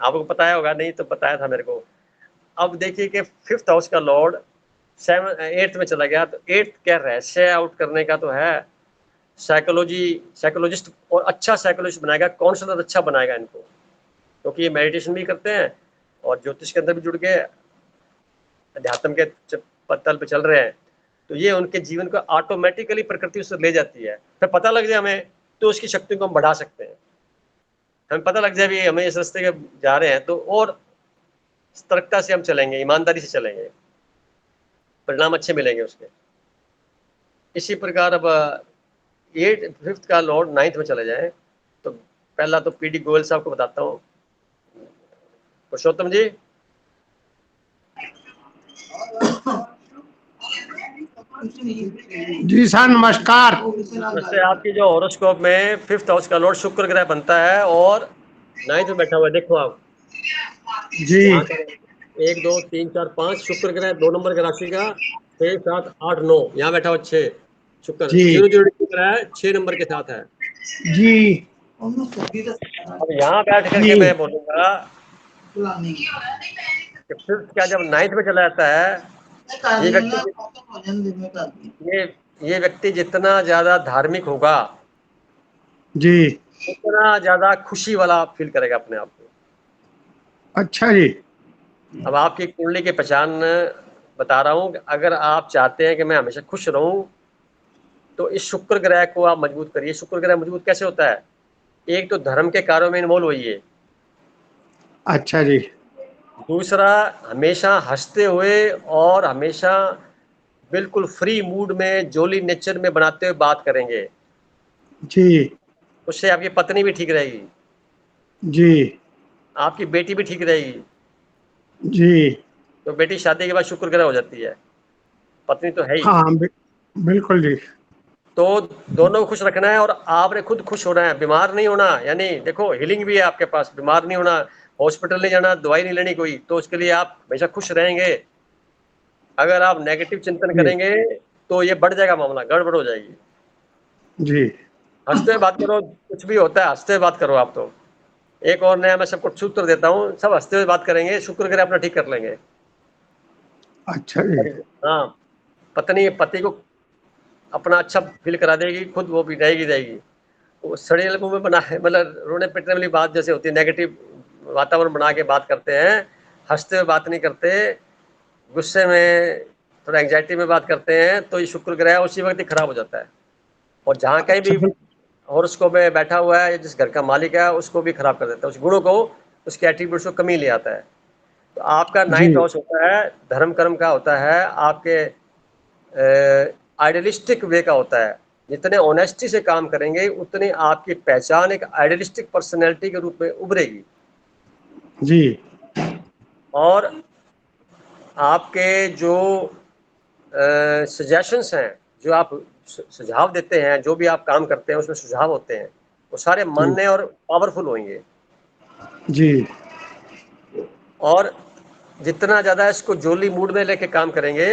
आपको बताया होगा, नहीं तो बताया था मेरे को। अब देखिए कि 5th हाउस का लॉर्ड 8th में चला गया, तो 8th क्या रहस्य आउट करने का तो है। साइकोलॉजिस्ट, और अच्छा साइकोलॉजिस्ट बनाएगा, काउंसलर अच्छा बनाएगा इनको, क्योंकि ये मेडिटेशन भी करते हैं और ज्योतिष के अंदर भी जुड़ के अध्यात्म के पत्तल पे चल रहे हैं। तो ये उनके जीवन को ऑटोमेटिकली प्रकृति उससे ले जाती है। फिर पता लग जाए हमें, तो उसकी शक्ति को हम बढ़ा सकते हैं। हमें पता लग जाए भी हमें इस रास्ते के जा रहे हैं, तो और सतर्कता से हम चलेंगे, ईमानदारी से चलेंगे, परिणाम अच्छे मिलेंगे उसके। इसी प्रकार अब 5th का लॉर्ड 9th में चले जाए, तो पहला तो पीडी गोयल साहब को बताता हूँ। पुरुषोत्तम जी, जी सर, नमस्कार। वैसे आपकी जो हॉरोस्कोप में 5th हाउस का लॉर्ड शुक्र ग्रह बनता है और 9th में बैठा हुआ है। देखो आप जी 1 2 3 4 5 शुक्र ग्रह 2 नंबर की राशि का, 6 7 8 9 यहाँ बैठा हुआ 6 शुक्र, जी। 0 ग्रह 6 नंबर के साथ है। जी अब यहाँ बैठ करके जी। मैं बोलूंगा कि 5th का जब 9th में चला जाता है, ये व्यक्ति जितना ज्यादा धार्मिक होगा, जी उतना ज्यादा खुशी वाला फील करेगा अपने आप को। अच्छा जी। अब आपकी कुंडली की पहचान बता रहा हूँ कि अगर आप चाहते हैं कि मैं हमेशा खुश रहूं, तो इस शुक्र ग्रह को आप मजबूत करिए। शुक्र ग्रह मजबूत कैसे होता है? एक तो धर्म के कार्यों में इन्वॉल्व होइए, अच्छा जी। दूसरा हमेशा हंसते हुए और हमेशा बिल्कुल फ्री मूड में, जॉली नेचर में बनाते हुए बात करेंगे, जी उससे आपकी पत्नी भी ठीक रहेगी, जी आपकी बेटी भी ठीक रहेगी। जी। तो बेटी शादी के बाद शुक्र ग्रह हो जाती है, पत्नी तो है ही। हाँ बिल्कुल जी। तो दोनों को खुश रखना है और आपने खुद खुश होना है, बीमार नहीं होना। यानी देखो, हीलिंग भी है आपके पास, बीमार नहीं होना, हॉस्पिटल नहीं जाना, दवाई नहीं लेनी कोई, तो उसके लिए आप हमेशा खुश रहेंगे। अगर आप नेगेटिव चिंतन जी करेंगे तो ये बढ़ जाएगा, मामला गड़बड़ हो जाएगी। जी। हंसते हुए बात करो, कुछ भी होता है हंसते हुए बात करो आप। तो एक और नया मैं सबको सूत्र देता हूँ, सब हंसते हुए बात करेंगे, शुक्र ग्रह अपना ठीक कर लेंगे। अच्छा जी। हाँ, पत्नी पति को अपना अच्छा फील करा देगी, खुद वो भी रहेगी। वो सड़े मुंह में बना है, मतलब रोने पिटने वाली बात जैसे होती है, नेगेटिव वातावरण बना के बात करते हैं, हंसते हुए बात नहीं करते, गुस्से में, थोड़ा एंग्जाइटी में बात करते हैं, तो ये शुक्र ग्रह उसी वक्त ही खराब हो जाता है। और जहाँ कहीं अच्छा भी हॉरोस्कोप में बैठा हुआ है, जिस घर का मालिक है, उसको भी खराब कर देता है, उस गुणों को, उसके एट्रीब्यूट्स को कमी ले आता है। तो आपका जी 9th हाउस होता है धर्म कर्म का, होता है आपके आइडियलिस्टिक वे का होता है। जितने ऑनेस्टी से काम करेंगे, उतनी आपकी पहचान एक आइडियलिस्टिक पर्सनैलिटी के रूप में उभरेगी। जी और आपके जो सजेशंस हैं, जो आप सुझाव देते हैं, जो भी आप काम करते हैं उसमें सुझाव होते हैं, वो सारे मान्य और पावरफुल होंगे। जी और जितना ज़्यादा इसको जोली मूड में लेके काम करेंगे,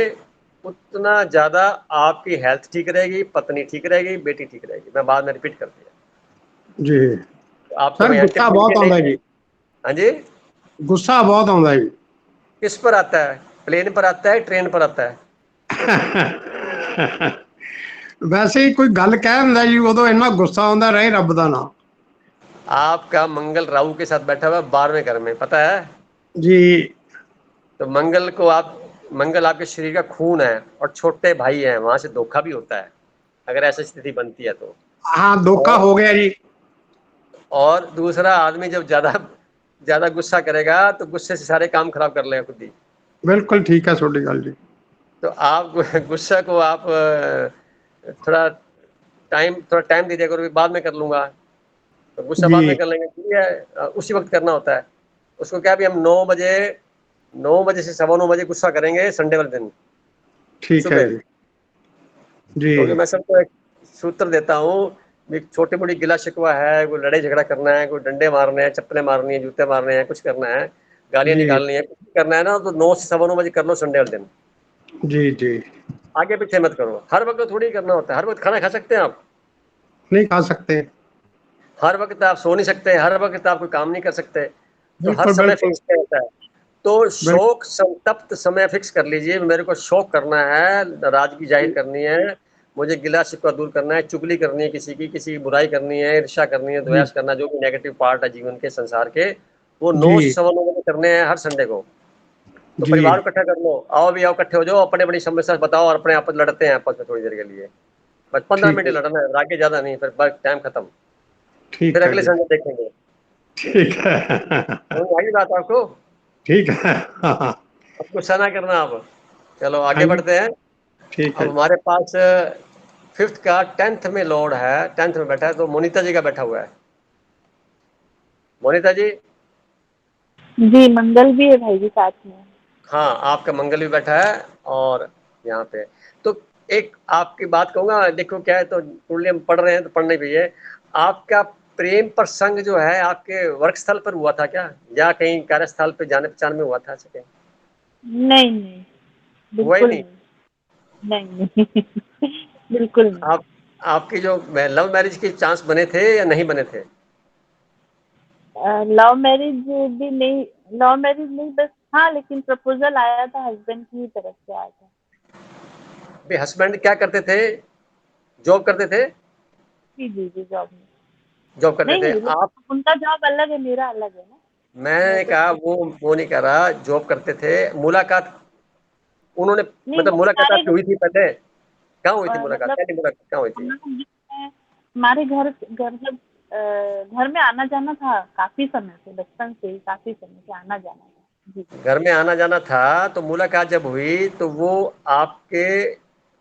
उतना ज़्यादा आपकी हेल्थ ठीक रहेगी, पत्नी ठीक रहेगी, बेटी ठीक रहेगी। मैं बाद में रिपीट कर दिया। जी। तो आपको सर मैं गुस्सा एंटीबॉडी बहुत के आਉਂਦਾ नहीं। जी। हाँ जी, गुस्सा बहुत ਆਉਂਦਾ जी। किस पर आता है? प्लेन पर आता है, ट्रेन पर आता है? ਵੈਸੇ ਹੀ ਕੋਈ ਗੱਲ ਕਹਿ ਦਿੰਦਾ ਜੀ, ਉਦੋਂ ਇੰਨਾ गुस्सा ਆਉਂਦਾ, ਰਹੇ ਰੱਬ ਦਾ ਨਾਮ। आपका मंगल राहु के साथ बैठा हुआ है 12वें घर में, पता है? जी तो मंगल आपके शरीर का खून है और छोटे भाई हैं, वहां से धोखा भी होता है अगर ऐसी स्थिति बनती है तो। हाँ धोखा हो गया जी। और दूसरा, आदमी जब ज्यादा ज्यादा गुस्सा करेगा तो गुस्से से सारे काम खराब कर लेगा खुद ही। बिल्कुल ठीक है ਤੁਹਾਡੀ ਗੱਲ जी। तो आप गुस्सा को आप थोड़ा टाइम दे दिया करो, बाद में कर लूंगा, तो गुस्सा बाद में जी कर लेंगे, ठीक है। उसी वक्त करना होता है उसको। क्या भी हम 9 बजे से 9:15 गुस्सा करेंगे संडे वाले दिन ठीक है सुबह। जी। जी क्योंकि मैं सबको एक सूत्र देता हूँ, छोटी मोटी गिला शिकवा है, कोई लड़ाई झगड़ा करना है, कोई डंडे मारने हैं, चप्पलें मारनी है, जूते मारने हैं, कुछ करना है, गालियां जी निकालनी है, कुछ भी करना है ना, तो 9 से 9:15 कर लो संडे वाले दिन। जी जी आगे पीछे मत करो। हर वक्त थोड़ी करना होता है। हर वक्त खाना खा सकते हैं आप? नहीं खा सकते। हर वक्त आप सो नहीं सकते, हर वक्त आप कोई काम नहीं कर सकते, तो हर बिल्कुल समय बिल्कुल फिक्स क्या होता है। तो शौक संतप्त समय फिक्स कर लीजिए, मेरे को शौक करना है, नाराजगी जाहिर करनी है, मुझे गिला शिकवा दूर करना है, चुगली करनी है किसी की बुराई करनी है, ईर्ष्या करनी है, द्वेष करना, जो भी नेगेटिव पार्ट है जीवन के, संसार के, वो 9 से जी 9:15 बजे करने हैं हर संडे को। तो जी परिवार को इकट्ठा कर लो, आओ भी आओ, इकट्ठे हो जाओ, अपने अपनी समस्या बताओ और अपने आपस लड़ते हैं आपस में थोड़ी देर के लिए, बस 15 ठीक मिनट है लड़ना है, आगे ज्यादा नहीं, फिर बस टाइम खत्म, फिर ठीक है अगले जी संडे देखेंगे। ठीक है समझ में आई बात आपको? ठीक है हाँ अब गुस्सा ना करना आप। चलो हाँ आगे जी बढ़ते हैं। ठीक अब है हमारे पास 5th का 10th में लॉर्ड है, 10th में बैठा है, तो मोनिता जी का बैठा हुआ है। मोनिता जी, जी मंगल भी है भाई जी साथ में। हाँ आपका मंगल भी बैठा है और यहाँ पे, तो एक आपकी बात कहूंगा, देखो क्या है, तो कुंडली हम पढ़ रहे हैं तो पढ़ने भी है। आपका प्रेम प्रसंग जो है आपके वर्क स्थल पर हुआ था क्या, या कहीं कार्यस्थल पे जाने पहचान में हुआ था ऐसे कहीं? नहीं नहीं हुआ ही बिल्कुल नहीं? नहीं नहीं नहीं बिल्कुल नहीं। आप आपकी जो लव मैरिज के चांस बने थे या नहीं बने थे? लव मैरिज भी नहीं, लव मैरिज नहीं बस, हाँ लेकिन प्रपोजल आया था हस्बैंड की तरफ से आया था। अभी हस्बैंड क्या करते थे, जॉब करते थे? जी जी जी जॉब में। जॉब करते नहीं थे नहीं वो आप? उनका जॉब अलग है, मेरा अलग है ना। मैं मैंने तो कहा वो नहीं कह रहा, जॉब करते थे, मुलाकात उन्होंने, नहीं मतलब वो मुलाकात हमारे आपकी हुई थी पहले? कहाँ हुई थी मुलाकात, मतलब पहली मुलाकात कहाँ हुई हम थी? लोग हमारे घर घर जब घर में आना जाना था काफी समय से, बचपन से ही काफी समय से आना जाना था जी। घर में आना जाना था, तो मुलाकात जब हुई तो वो आपके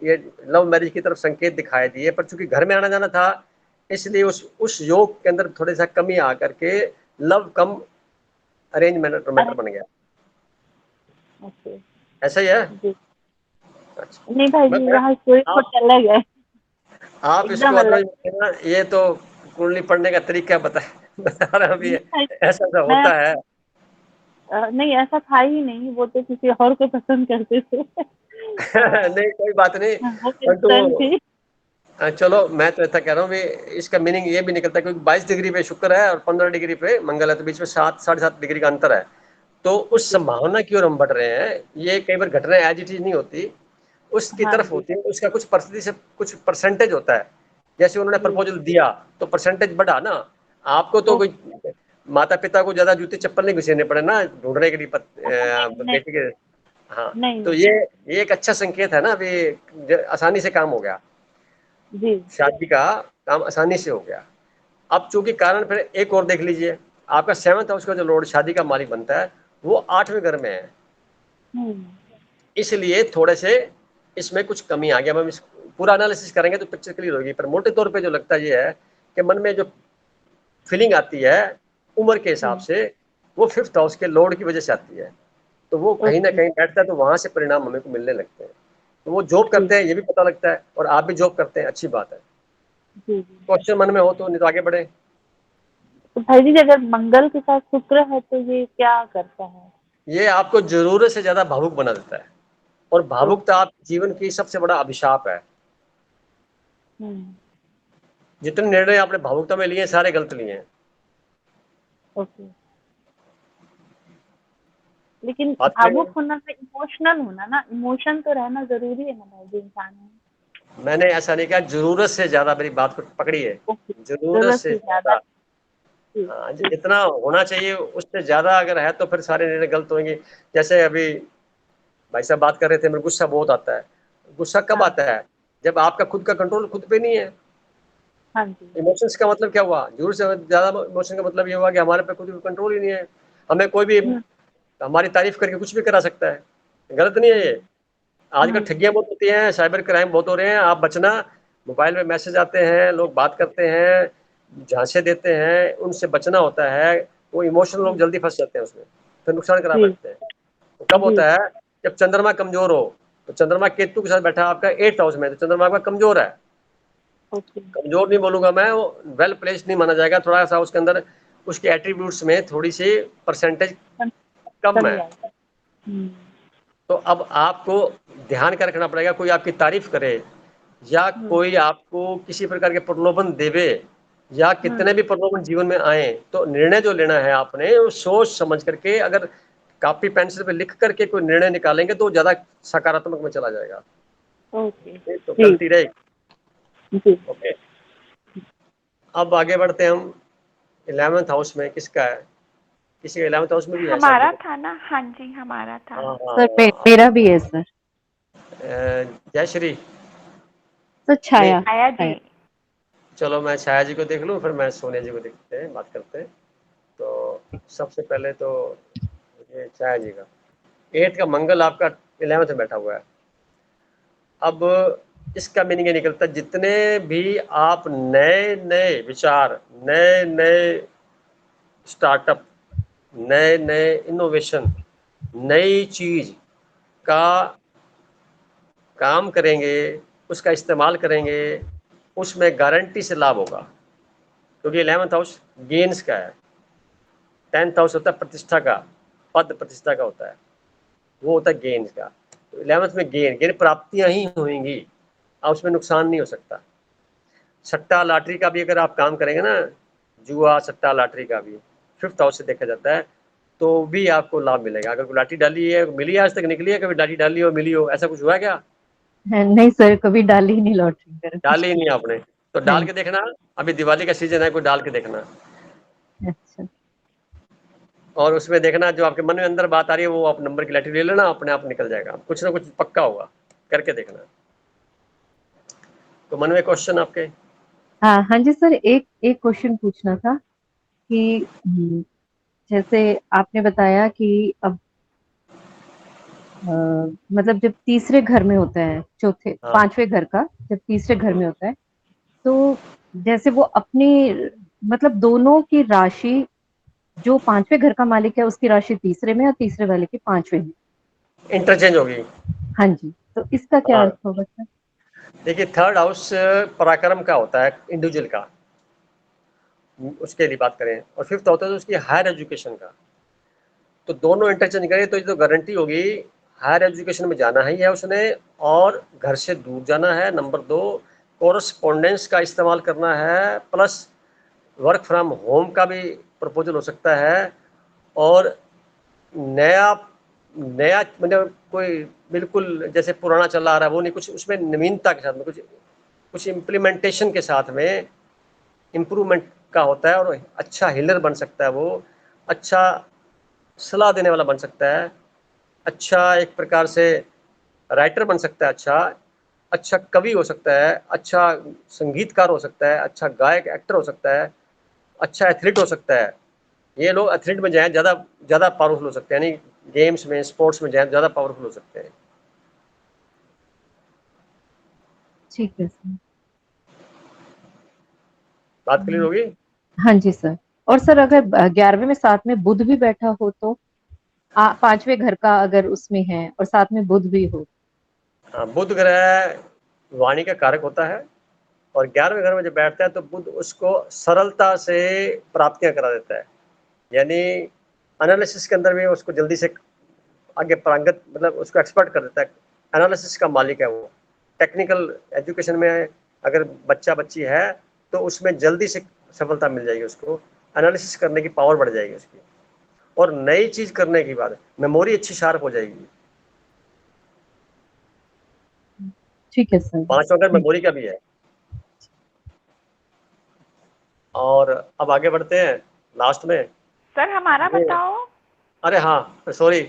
ये लव मैरिज की तरफ संकेत दिखाई दिए, पर चूंकि घर में आना जाना था, इसलिए उस योग के अंदर थोड़ी सा कमी आकर के लव कम अरेंज मैटर अरे बन गया। ओके ऐसा ही है? जी। अच्छा। नहीं भाई जी मैं यहाँ स्टोरी आप कुछ अलग है, आप इसको एकदम अलग। मतलब ये तो कुंडली पढ़ने का तरीका बता रहे हैं अभी, नहीं भाई ऐसा ऐसा मैं होता है। नहीं ऐसा था ही नहीं, वो तो किसी और को पसंद करते थे नहीं कोई बात नहीं, वो परंतु क्रिश्चियन थी। चलो मैं तो ऐसा कह रहा हूँ भी, इसका मीनिंग ये भी निकलता है क्योंकि 22 डिग्री पे शुक्र है और 15 डिग्री पे मंगल है, तो बीच में 7 साढ़े 7 डिग्री का अंतर है। तो उस जी संभावना की ओर हम बढ़ रहे हैं। ये कई बार घटनाएं एज इट इज नहीं होती, उसकी हाँ तरफ जी होती है, उसका कुछ प्रतिशत कुछ परसेंटेज होता है। जैसे उन्होंने जी प्रपोजल दिया तो परसेंटेज बढ़ा ना। आपको तो ओके। कोई माता पिता को ज्यादा जूते चप्पल नहीं घुसेने पड़े ना ढूंढने के लिए नहीं नहीं बेटी के। हाँ, नहीं तो नहीं ये एक अच्छा संकेत है ना, अभी आसानी से काम हो गया, जी शादी का काम आसानी से हो गया। अब चूंकि कारण फिर एक और देख लीजिए, आपका 7th हाउस का जो लॉर्ड शादी का मालिक बनता है, वो 8वें घर में है, हम्म इसलिए थोड़े से इसमें कुछ कमी आ गया। हम इस पूरा एनालिसिस करेंगे तो पिक्चर क्लियर होगी, पर मोटे तौर पे जो लगता ये है कि मन में जो फीलिंग आती है उम्र के हिसाब हम्म से, वो 5th हाउस के लॉर्ड की वजह से आती है, तो वो कहीं ना ओके कहीं बैठता है, तो वहां से परिणाम हमें को मिलने लगते हैं। तो वो जॉब ठीक करते हैं ये भी पता लगता है, और आप भी जॉब करते हैं, अच्छी बात है। जी जी। क्वेश्चन मन में हो तो, नहीं तो आगे बढ़े। तो भाई जी अगर मंगल के साथ शुक्र है तो ये क्या करता है? ये आपको जरूरत से ज्यादा भावुक बना देता है, और भावुकता ओके आपके जीवन की सबसे बड़ा अभिशाप है। हम्म जितने निर्णय आपने भावुकता में लिए सारे गलत लिए हैं। ओके। लेकिन बात भावुक करें, होना तो इमोशनल होना ना, इमोशन तो रहना जरूरी है ना भाई जी इंसान में। मैंने ऐसा नहीं कहा, जरूरत से ज्यादा, मेरी बात को पकड़िए, ओके जरूरत जरूरत से से ज्यादा। ज्यादा। ठीक हाँ, ठीक। जितना होना चाहिए उससे ज्यादा अगर है तो फिर सारे निर्णय गलत होंगे। जैसे अभी भाई साहब बात कर रहे थे, मेरे गुस्सा बहुत आता है। गुस्सा कब हाँ आता है? जब आपका खुद का कंट्रोल खुद पे नहीं है। हाँ जी इमोशंस का मतलब क्या हुआ, जरूर से ज्यादा इमोशन का मतलब ये हुआ कि हमारे पे खुद कंट्रोल ही नहीं है। हमें कोई भी हम्म हमारी तारीफ करके कुछ भी करा सकता है, गलत नहीं है ये? आजकल हम्म ठगियां बहुत होती हैं, साइबर क्राइम बहुत हो रहे हैं, आप बचना। मोबाइल में मैसेज आते हैं, लोग बात करते हैं, झांसे देते हैं, उनसे बचना होता है। वो इमोशनल लोग जल्दी फंस जाते हैं उसमें, फिर नुकसान करा जी बैठते हैं। तो कब जी होता है? जब चंद्रमा कमजोर हो। तो चंद्रमा केतु के साथ बैठा आपका 8th हाउस में, तो चंद्रमा आपका कमजोर है। ओके कमजोर नहीं बोलूंगा मैं, वो वेल प्लेस्ड नहीं माना जाएगा, थोड़ा सा उसके अंदर उसके एट्रीब्यूट्स में थोड़ी सी परसेंटेज कम कमी है। आएगी। हम्म तो अब आपको ध्यान क्या रखना पड़ेगा, कोई आपकी तारीफ करे या कोई आपको किसी प्रकार के प्रलोभन देवे या कितने भी प्रलोभन जीवन में आए, तो निर्णय जो लेना है आपने वो सोच समझ करके, अगर कॉपी पेंसिल पे लिख करके कोई निर्णय निकालेंगे तो ज्यादा सकारात्मक में चला जाएगा। ओके तो जी गलती रहेगी। जी। ओके, अब आगे बढ़ते हैं हम। 11th हाउस में किसका है? किसी का 11th हाउस में भी है ऐसा? हमारा था ना, हाँ जी हमारा था। हाँ सर हाँ। मेरा भी है सर। जयश्री, सर छाया। आया जी। छाया। चलो मैं छाया जी को देख लूँ, फिर मैं सोनिया जी को देखते हैं, बात करते हैं। तो सबसे पहले तो ये छाया जी का 8th का मंगल आपका 11th में बैठा हुआ है। अब इसका मीनिंग ये निकलता है, जितने भी आप नए नए विचार, नए नए स्टार्टअप, नए नए इनोवेशन, नई चीज का काम करेंगे, उसका इस्तेमाल करेंगे, उसमें गारंटी से लाभ होगा, क्योंकि 11th हाउस गेन्स का है। 10th हाउस होता है प्रतिष्ठा का, पद प्रतिष्ठा का होता है, वो होता है गेन्स का। तो 11th में गेन प्राप्तियां ही होंगी, अब उसमें नुकसान नहीं हो सकता। सट्टा लॉटरी का भी अगर आप काम करेंगे ना, जुआ सट्टा लॉटरी का भी 5th हाउस से देखा जाता है, तो भी आपको लाभ मिलेगा। अगर कोई लाठी डाली है, मिली है, आज तक निकली है, कभी लाठी डाली हो मिली हो, ऐसा कुछ हुआ है क्या? नहीं सर, कभी डाली ही नहीं लॉटरी कर कुछ डाली ही नहीं आपने, तो डाल नहीं। के देखना। अभी दिवाली का सीजन है, कोई डाल के देखना, अच्छा और उसमें देखना जो आपके मन में अंदर बात आ रही है वो आप नंबर की लाठी ले लेना, अपने आप निकल जाएगा, कुछ ना कुछ पक्का होगा, करके देखना। तो मन में क्वेश्चन आपके? हाँ हाँ जी सर, एक एक क्वेश्चन पूछना था कि जैसे आपने बताया कि अब मतलब जब तीसरे घर में होता है, चौथे हाँ। पांचवें घर का जब तीसरे घर में होता है, तो जैसे वो अपनी मतलब दोनों की राशि, जो पांचवें घर का मालिक है उसकी राशि तीसरे में और तीसरे वाले की पांचवें में। इंटरचेंज होगी। हाँ जी, तो इसका क्या हाँ, अर्थ होगा सर? देखिए 3rd हाउस पराक्रम का होता है, इंडिविजुअल का, उसके लिए बात करें, और 5th होता है तो उसकी हायर एजुकेशन का। तो दोनों इंटरचेंज करें तो ये तो गारंटी होगी, हायर एजुकेशन में जाना ही है उसने, और घर से दूर जाना है। नंबर 2, कोरस्पोंडेंस का इस्तेमाल करना है, प्लस वर्क फ्रॉम होम का भी प्रपोजल हो सकता है, और नया नया मतलब कोई बिल्कुल जैसे पुराना चला आ रहा है वो नहीं, कुछ उसमें नवीनता के साथ में, कुछ कुछ इम्प्लीमेंटेशन के साथ में इम्प्रूवमेंट का होता है, और अच्छा हीलर बन सकता है वो, अच्छा सलाह देने वाला बन सकता है, अच्छा एक प्रकार से राइटर बन सकता है, अच्छा अच्छा कवि हो सकता है, अच्छा संगीतकार हो सकता है, अच्छा गायक एक्टर हो सकता है, अच्छा एथलीट हो सकता है। ये लोग एथलीट में जाएं, ज़्यादा ज़्यादा पावरफुल हो सकते हैं, यानी गेम्स में स्पोर्ट्स में जाएं ज़्यादा पावरफुल हो सकते हैं। ठीक है सर। बात क्लियर होगी? हाँ जी सर। और सर अगर 11वें में साथ में बुध भी बैठा हो तो पांचवें घर का अगर उसमें है और साथ में बुध भी हो? हाँ, बुध ग्रह वाणी का कारक होता है, और 11वें घर में जब बैठता है तो बुध उसको सरलता से प्राप्तियां करा देता है, यानी एनालिसिस के अंदर भी उसको जल्दी से आगे पारंगत, मतलब उसको एक्सपर्ट कर देता है। एनालिसिस का मालिक है वो। टेक्निकल एजुकेशन में अगर बच्चा बच्ची है तो उसमें जल्दी से सफलता मिल जाएगी उसको, एनालिसिस करने की पावर बढ़ जाएगी उसकी, और नई चीज करने के बाद मेमोरी अच्छी शार्प हो जाएगी। ठीक है सर। 5वां घर मेमोरी का भी है। और अब आगे बढ़ते हैं लास्ट में। सर हमारा ये बताओ। अरे हाँ सॉरी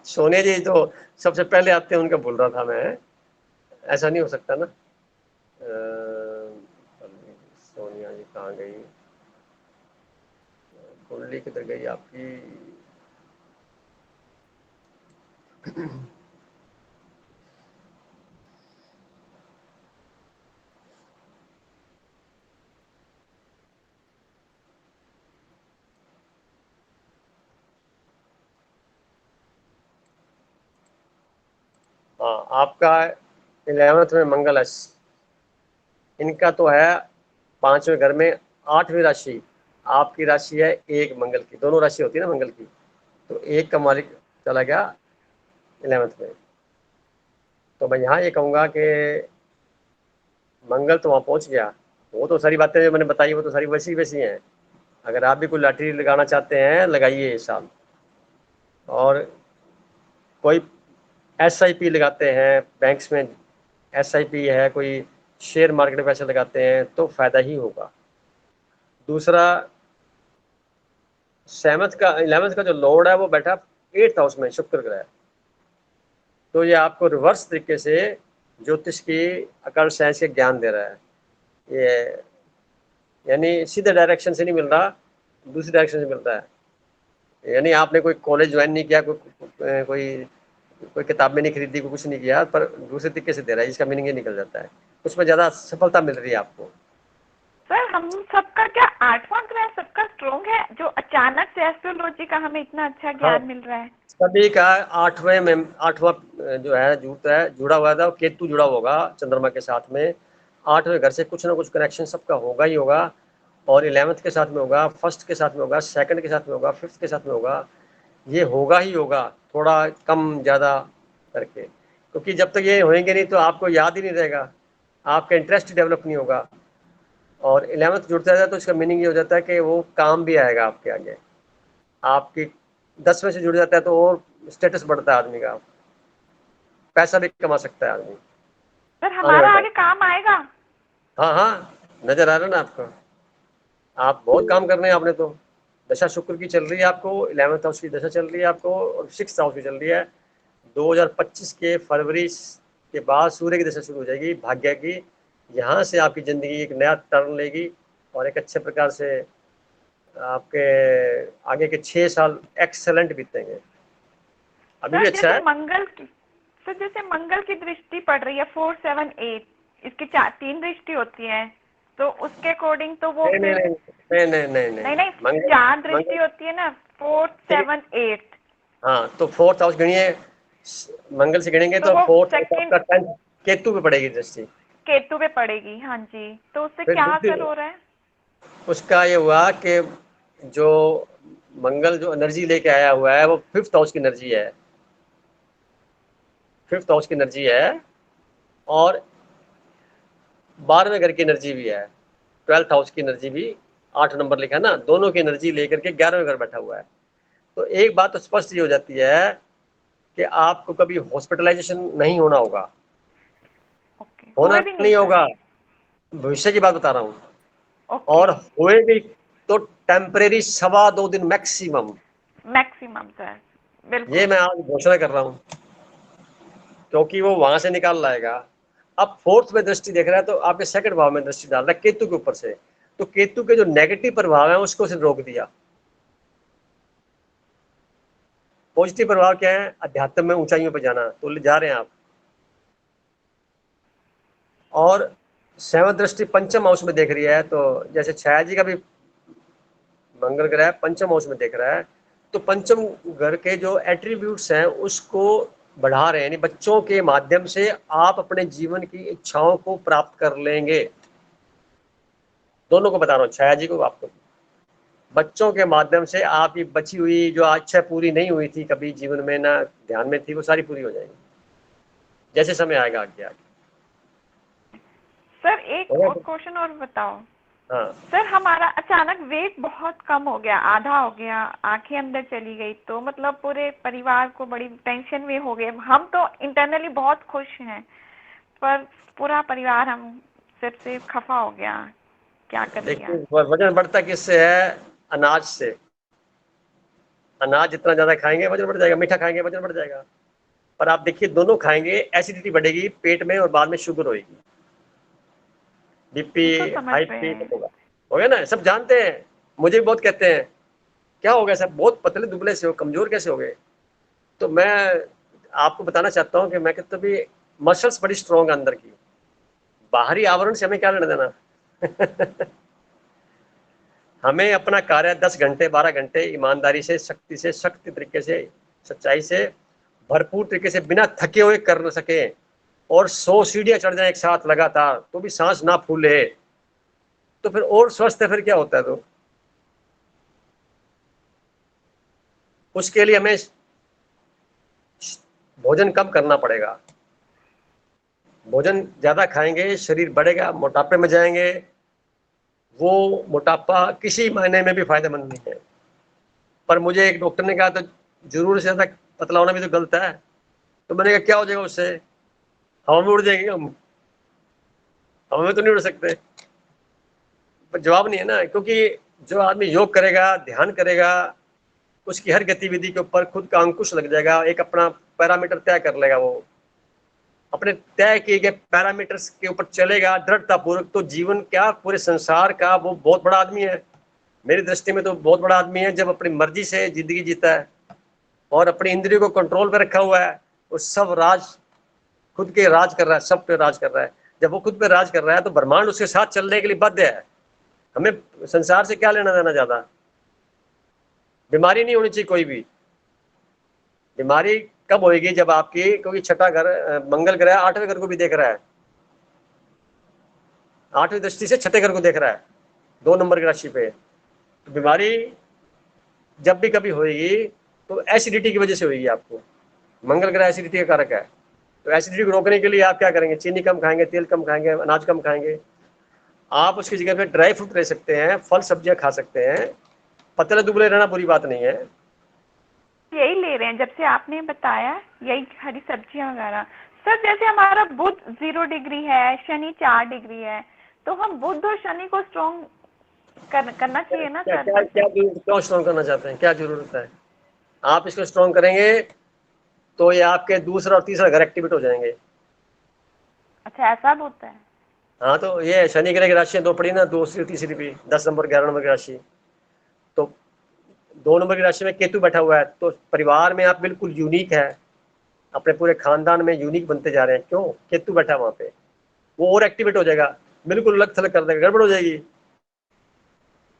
सोनिया जी तो सबसे पहले आते हैं, उनका भूल रहा था मैं, ऐसा नहीं हो सकता ना। सोनिया जी कहाँ गई? कुंडली किधर गई आपकी? हाँ, आपका 11th में मंगल है, इनका तो है 5वें घर में 8वीं राशि, आपकी राशि है 1 मंगल की, दोनों राशि होती है ना मंगल की, तो 1 का मालिक चला गया 11th में। तो मैं यहाँ ये कहूँगा कि मंगल तो वहाँ पहुँच गया, वो तो सारी बातें जो मैंने बताई वो तो सारी वैसी वैसी हैं। अगर आप भी कोई लॉटरी लगाना चाहते हैं लगाइए इस साल, और कोई SIP लगाते हैं बैंक्स में, SIP है, कोई शेयर मार्केट में पैसे लगाते हैं तो फायदा ही होगा। दूसरा 11th का जो लॉर्ड है वो बैठा 8th हाउस में, शुक्र ग्रह। तो ये आपको रिवर्स तरीके से ज्योतिष की अकल साइंस के ज्ञान दे रहा है। ये यानी सीधे डायरेक्शन से नहीं मिल रहा, दूसरी डायरेक्शन से मिलता है। यानी आपने कोई कॉलेज ज्वाइन नहीं किया, कोई किताबें नहीं खरीदी, कोई कुछ नहीं किया, पर दूसरे तरीके से दे रहा है, इसका मीनिंग ये निकल जाता है, उसमें ज़्यादा सफलता मिल रही है आपको। सर हम सबका क्या 8वां ग्रह सबका स्ट्रोंग है, जो अचानक से एस्ट्रोलॉजी का हमें इतना अच्छा ज्ञान मिल रहा है? सभी का 8वां जो है जुड़ा हुआ था, केतु जुड़ा होगा चंद्रमा के साथ में। 8वें घर से कुछ ना कुछ कनेक्शन सबका होगा ही होगा, और 11th के साथ में होगा, 1st के साथ में होगा, 2nd के साथ में होगा, 5th के साथ में होगा। ये होगा ही होगा, थोड़ा कम ज़्यादा करके, क्योंकि जब तक ये होएंगे नहीं तो आपको याद ही नहीं रहेगा, आपका इंटरेस्ट डेवलप नहीं होगा। और 11th जुड़ता है तो इसका मीनिंग ये हो जाता है कि वो काम भी आएगा आपके आगे। आपकी 10वें से जुड़ जाता है तो और स्टेटस बढ़ता है आदमी का, पैसा भी कमा सकता है आदमी। सर हमारा आगे काम आएगा? हाँ हाँ, नजर आ रहा है ना आपको, आप बहुत काम कर रहे हैं आपने तो। दशा शुक्र की चल रही है आपको, 11th हाउस की दशा चल रही है आपको, और 6th हाउस की चल रही है। 2025 के फरवरी के बाद सूर्य की दशा शुरू हो जाएगी भाग्य की। यहाँ से आपकी ज़िंदगी एक नया टर्न लेगी, और एक अच्छे प्रकार से आपके आगे के 6 साल एक्सेलेंट बीतेंगे। अभी भी सर अच्छा है। जैसे मंगल की दृष्टि पड़ रही है 4, 7, 8, इसकी 3 दृष्टि होती है, तो उसके अकॉर्डिंग तो वो नहीं नहीं नहीं नहीं नहीं नहीं नहीं 4 दृष्टि होती है ना, 4, 7, 8। हाँ, तो 4th हाउस गिनिए, मंगल से गिनेंगे तो 4th आपका 10th केतु पे पड़ेगी दृष्टि, केतु पे पड़ेगी। हाँ जी, तो उससे फिर क्या असर हो रहा है? उसका ये हुआ कि जो मंगल जो एनर्जी लेके आया हुआ है वो 5th हाउस की एनर्जी है, 5th हाउस की एनर्जी है, और 12वें घर की एनर्जी भी है, 12th हाउस की एनर्जी भी, 8 नंबर लिखा है ना, दोनों की एनर्जी लेकर के 11वें घर बैठा हुआ है। तो एक बात तो स्पष्ट ये हो जाती है कि आपको कभी हॉस्पिटलाइजेशन नहीं होना होगा, होना नहीं होगा, भविष्य की बात बता रहा हूँ। और होएगी तो टेम्परेरी 2.25 दिन मैक्सिमम सर, बिल्कुल। ये मैं आज घोषणा कर रहा हूँ, क्योंकि वो वहां से निकाल लाएगा। अब 4th में दृष्टि देख रहा है तो आपके 2nd भाव में दृष्टि डाल रहा है केतु के ऊपर से, तो केतु के जो नेगेटिव प्रभाव है उसको सिर्फ रोक दिया। पॉजिटिव प्रभाव क्या है? अध्यात्म में ऊंचाइयों पर जाना, तो जा रहे हैं आप। और 7th दृष्टि 5th हाउस में देख रही है, तो जैसे छाया जी का भी मंगल ग्रह 5th हाउस में देख रहा है, तो 5th घर के जो एट्रीब्यूट्स हैं उसको बढ़ा रहे हैं, यानी बच्चों के माध्यम से आप अपने जीवन की इच्छाओं को प्राप्त कर लेंगे। दोनों को बता रहा हूँ, छाया जी को, आपको। बच्चों के माध्यम से आपकी बची हुई जो इच्छा पूरी नहीं हुई थी कभी जीवन में, ना ध्यान में थी, वो सारी पूरी हो जाएगी जैसे समय आएगा आगे। सर एक और क्वेश्चन और बताओ। हाँ सर हमारा अचानक वेट बहुत कम हो गया, आधा हो गया, आंखें अंदर चली गई, तो मतलब पूरे परिवार को बड़ी टेंशन में हो गए। हम तो इंटरनली बहुत खुश हैं, पर पूरा परिवार हम सिर्फ से खफा हो गया, क्या कर लिया? देखिए, वजन बढ़ता किससे है? अनाज से। अनाज जितना ज्यादा खाएंगे वजन बढ़ जाएगा, मीठा खाएंगे वजन बढ़ जाएगा। पर आप देखिए, दोनों खाएंगे एसिडिटी बढ़ेगी पेट में, और बाद में शुगर होगी, बीपी हाई पी होगा। हो गया ना, सब जानते हैं, मुझे भी बहुत कहते हैं क्या हो गया सब, बहुत पतले दुबले से हो, कमजोर कैसे हो गए? तो मैं आपको बताना चाहता हूँ कि मैं कहता भी मसल्स बड़ी स्ट्रॉन्ग अंदर की, बाहरी आवरण से हमें क्या लेना देना। हमें अपना कार्य 10 घंटे 12 घंटे ईमानदारी से, शक्ति से, सख्त तरीके से, सच्चाई से, भरपूर तरीके से, बिना थके हुए कर न सके, और 100 सीढ़ियां चढ़ जाए एक साथ लगातार तो भी सांस ना फूले, तो फिर और स्वस्थ है, फिर क्या होता है? तो उसके लिए हमें भोजन कम करना पड़ेगा। भोजन ज़्यादा खाएंगे शरीर बढ़ेगा, मोटापे में जाएंगे। वो मोटापा किसी मायने में भी फायदेमंद नहीं है। पर मुझे एक डॉक्टर ने कहा तो जरूर से ज़्यादा पतला होना भी तो गलत है। तो मैंने कहा क्या हो जाएगा उससे? हवा में उड़ जाएंगे हम, हवा में तो नहीं उड़ सकते। पर जवाब नहीं है ना, क्योंकि जो आदमी योग करेगा, ध्यान करेगा, उसकी हर गतिविधि के ऊपर खुद का अंकुश लग जाएगा, एक अपना पैरामीटर तय कर लेगा। वो अपने तय किए गए पैरामीटर्स के ऊपर चलेगा दृढ़ता पूर्वक, तो जीवन क्या पूरे संसार का वो बहुत बड़ा आदमी है। मेरी दृष्टि में तो बहुत बड़ा आदमी है जब अपनी मर्जी से जिंदगी जीता है और अपनी इंद्रियों को कंट्रोल पे रखा हुआ है। वो सब राज खुद के राज कर रहा है, सब पे राज कर रहा है। जब वो खुद पे राज कर रहा है तो ब्रह्मांड उसके साथ चलने के लिए बाध्य है। हमें संसार से क्या लेना देना ज्यादा? बीमारी नहीं होनी चाहिए कोई भी। बीमारी कब होएगी? जब आपकी, क्योंकि छठा घर मंगल ग्रह 8वें घर को भी देख रहा है, 8वीं दृष्टि से छठे घर को देख रहा है 2 नंबर की राशि पे। तो बीमारी जब भी कभी होएगी तो एसिडिटी की वजह से होएगी आपको। मंगल ग्रह एसिडिटी का कारक है। तो एसिडिटी को रोकने के लिए आप क्या करेंगे? चीनी कम खाएंगे, तेल कम खाएंगे, अनाज कम खाएंगे। आप उसकी जगह पे ड्राई फ्रूट ले सकते हैं, फल सब्जियां खा सकते हैं। पतले दुबले रहना बुरी बात नहीं है। यही ले रहे हैं जब से आपने बताया, यही हरी सब्जियां वगैरह। सर जैसे हमारा बुध 0 डिग्री है, शनि 4 डिग्री है, तो हम बुध और शनि को स्ट्रॉन्ग करना चाहिए ना क्या सर? क्या क्या क्यों स्ट्रॉन्ग करना चाहते हैं? क्या जरूरत है? आप इसको स्ट्रॉन्ग करेंगे तो ये आपके दूसरा और तीसरा घर एक्टिवेट हो जाएंगे। अच्छा ऐसा भी होता है? हाँ, तो ये शनि ग्रह की राशियां 2 पड़ी ना, दूसरी तीसरी भी, 10 नंबर 11 नंबर की राशि। तो 2 नंबर की राशि में केतु बैठा हुआ है, तो परिवार में आप बिल्कुल यूनिक है, अपने पूरे खानदान में यूनिक बनते जा रहे हैं। क्यों? केतु बैठा है वहां पे, वो और एक्टिवेट हो जाएगा, बिल्कुल अलग थलग कर देगा, गड़बड़ हो जाएगी।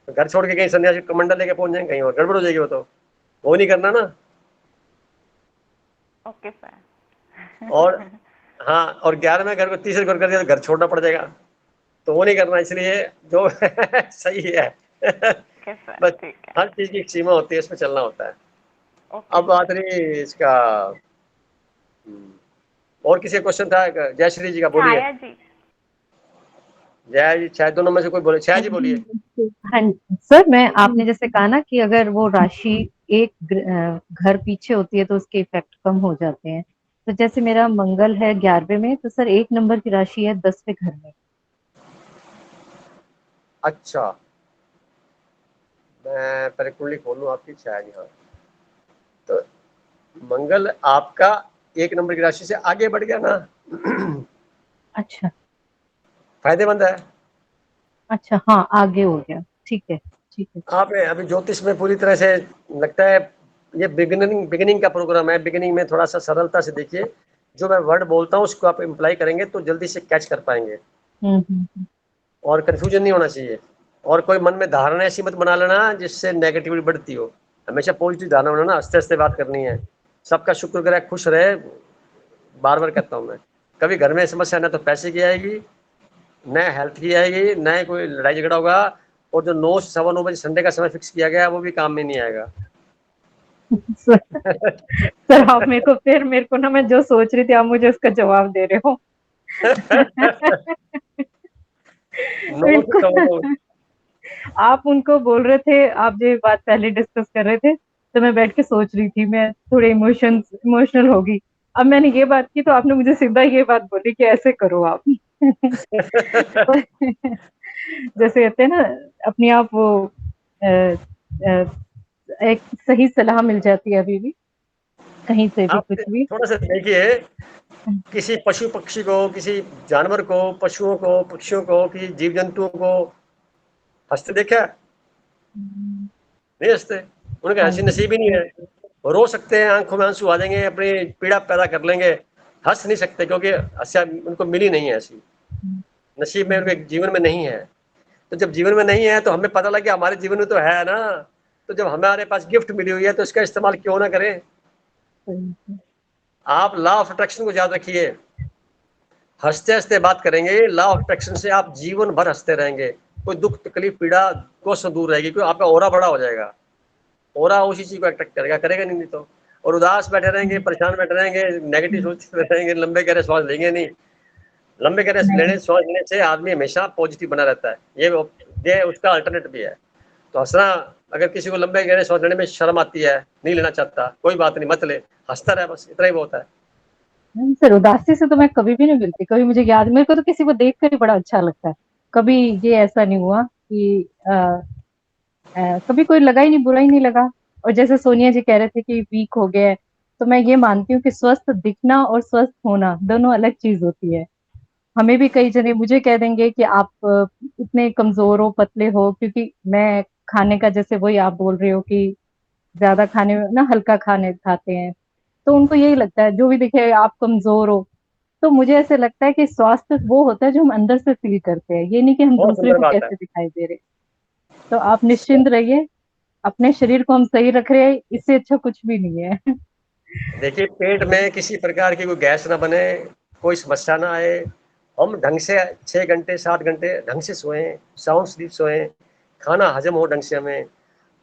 घर छोड़ के कहीं सन्यासी कमंडल लेके पहुंच जाएंगे कहीं और, गड़बड़ हो जाएगी। वो नहीं करना ना। Okay sir. और हाँ, और 11वें घर को तीसरे घर कर दिया तो घर छोड़ना पड़ जाएगा, तो वो नहीं करना। इसलिए जो सही है ओके सर, बस ठीक है। हर चीज की एक सीमा होती है, उसमें चलना होता है। ओके अब बात रही इसका, और किसी क्वेश्चन था? जय श्री जी का बोलिए। छाया जी। जय जी, शायद दोनों में से कोई बोले। छाया जी बोलिए। हाँ सर, मैं आपने जैसे कहा ना कि अगर वो राशि एक घर पीछे होती है तो उसके इफेक्ट कम हो जाते हैं। तो जैसे मेरा मंगल है 11वें में, तो सर 1 नंबर की राशि है 10वें घर में। अच्छा, मैं पहले कुंडली खोल लूं आपकी। छाया जी, हाँ, तो मंगल आपका 1 नंबर की राशि से आगे बढ़ गया ना। अच्छा फायदेमंद है। अच्छा, हाँ आगे हो गया, ठीक है ठीक है। आप अभी ज्योतिष में पूरी तरह से लगता है ये बिगिनिंग का प्रोग्राम है। बिगिनिंग में थोड़ा सा सरलता से देखिए, जो मैं वर्ड बोलता हूँ उसको आप इम्प्लाई करेंगे तो जल्दी से कैच कर पाएंगे, और कंफ्यूजन नहीं होना चाहिए। और कोई मन में धारणा ऐसी मत बना लेना जिससे नेगेटिविटी बढ़ती हो। हमेशा पॉजिटिव धारणा बनाना, हंसते हंसते बात करनी है। सबका शुक्र ग्रह खुश रहे, बार बार कहता हूँ मैं। कभी घर में समस्या ना तो पैसे की आएगी, न हेल्थ की आएगी, न कोई लड़ाई झगड़ा होगा, और जो 9 से 9:15 बजे संडे का समय फिक्स किया गया है वो भी काम में नहीं आएगा। सर आप मेरे को ना, मैं जो सोच रही थी आप मुझे उसका जवाब दे रहे हो। बिल्कुल। आप उनको बोल रहे थे, आप जो बात पहले डिस्कस कर रहे थे, तो मैं बैठ के सोच रही थी, मैं थोड़े इमोशनल होगी। अब मैंने ये बात की तो आपने मुझे सीधा ये बात बोली कि ऐसे करो आप। जैसे कहते हैं ना, अपने आप वो एक सही सलाह मिल जाती है अभी भी, कहीं से भी आप कुछ भी। थोड़ा सा देखिए, किसी पशु पक्षी को, किसी जानवर को, पशुओं को, पक्षियों को, किसी जीव जंतुओं को हंसते देखा? नहीं हंसते, उनके हंसी नसीब ही नहीं है। वो रो सकते हैं, आंखों में आंसू आ जाएंगे, अपनी पीड़ा पैदा कर लेंगे, हंस नहीं सकते क्योंकि हंसा उनको मिली नहीं है, ऐसी नसीब में उनके जीवन में नहीं है। तो जब जीवन में नहीं है तो हमें पता लगे हमारे जीवन में तो है ना। तो जब हमारे पास गिफ्ट मिली हुई है तो इसका इस्तेमाल क्यों ना करें। आप लॉ ऑफ अट्रैक्शन को याद रखिए, हंसते हंसते बात करेंगे, लॉ ऑफ अट्रैक्शन से आप जीवन भर हंसते रहेंगे। कोई दुख तकलीफ पीड़ा को से दूर रहेगी, क्योंकि आपका ओरा बड़ा हो जाएगा। ओरा उसी चीज को अट्रैक्ट करेगा नहीं तो। और उदास बैठे रहेंगे, परेशान बैठे रहेंगे, नेगेटिव सोचते रहेंगे, लंबे गहरे श्वास लेंगे नहीं। लंबे गहरे श्वास लेने से आदमी हमेशा पॉजिटिव बना रहता है। ये उसका अल्टरनेट भी है। तो हंसना, अगर किसी को लंबे गहरे श्वास लेने में शर्म आती है, नहीं लेना चाहता, कोई बात नहीं, मत ले, हंसता रहे, बस इतना ही बहुत है। नहीं सर, उदासी से तो मैं कभी भी नहीं मिलती। कभी मुझे याद, मेरे को तो किसी को देख कर ही बड़ा अच्छा लगता है। कभी ये ऐसा नहीं हुआ कि कभी कोई लगा ही नहीं, बुरा ही नहीं लगा। और जैसे सोनिया जी कह रहे थे कि वीक हो गए, तो मैं ये मानती हूँ कि स्वस्थ दिखना और स्वस्थ होना दोनों अलग चीज होती है। हमें भी कई जने मुझे कह देंगे कि आप इतने कमजोर हो, पतले हो, क्योंकि मैं खाने का, जैसे वही आप बोल रहे हो कि ज्यादा खाने में ना, हल्का खाने खाते हैं, तो उनको यही लगता है, जो भी दिखे आप कमजोर हो। तो मुझे ऐसे लगता है कि स्वास्थ्य वो होता है जो हम अंदर से फील करते हैं, ये नहीं कि हम बहुत दूसरे सुंदर को बात है। कैसे दिखाई दे रहे। तो आप निश्चिंत रहिए, अपने शरीर को हम सही रख रहे हैं, इससे अच्छा कुछ भी नहीं है। देखिए, पेट में किसी प्रकार की कोई गैस ना बने, कोई समस्या ना आए, हम ढंग से 6 घंटे 7 घंटे ढंग से सोएं, साउंड स्लीप सोएं, खाना हजम हो ढंग से हमें,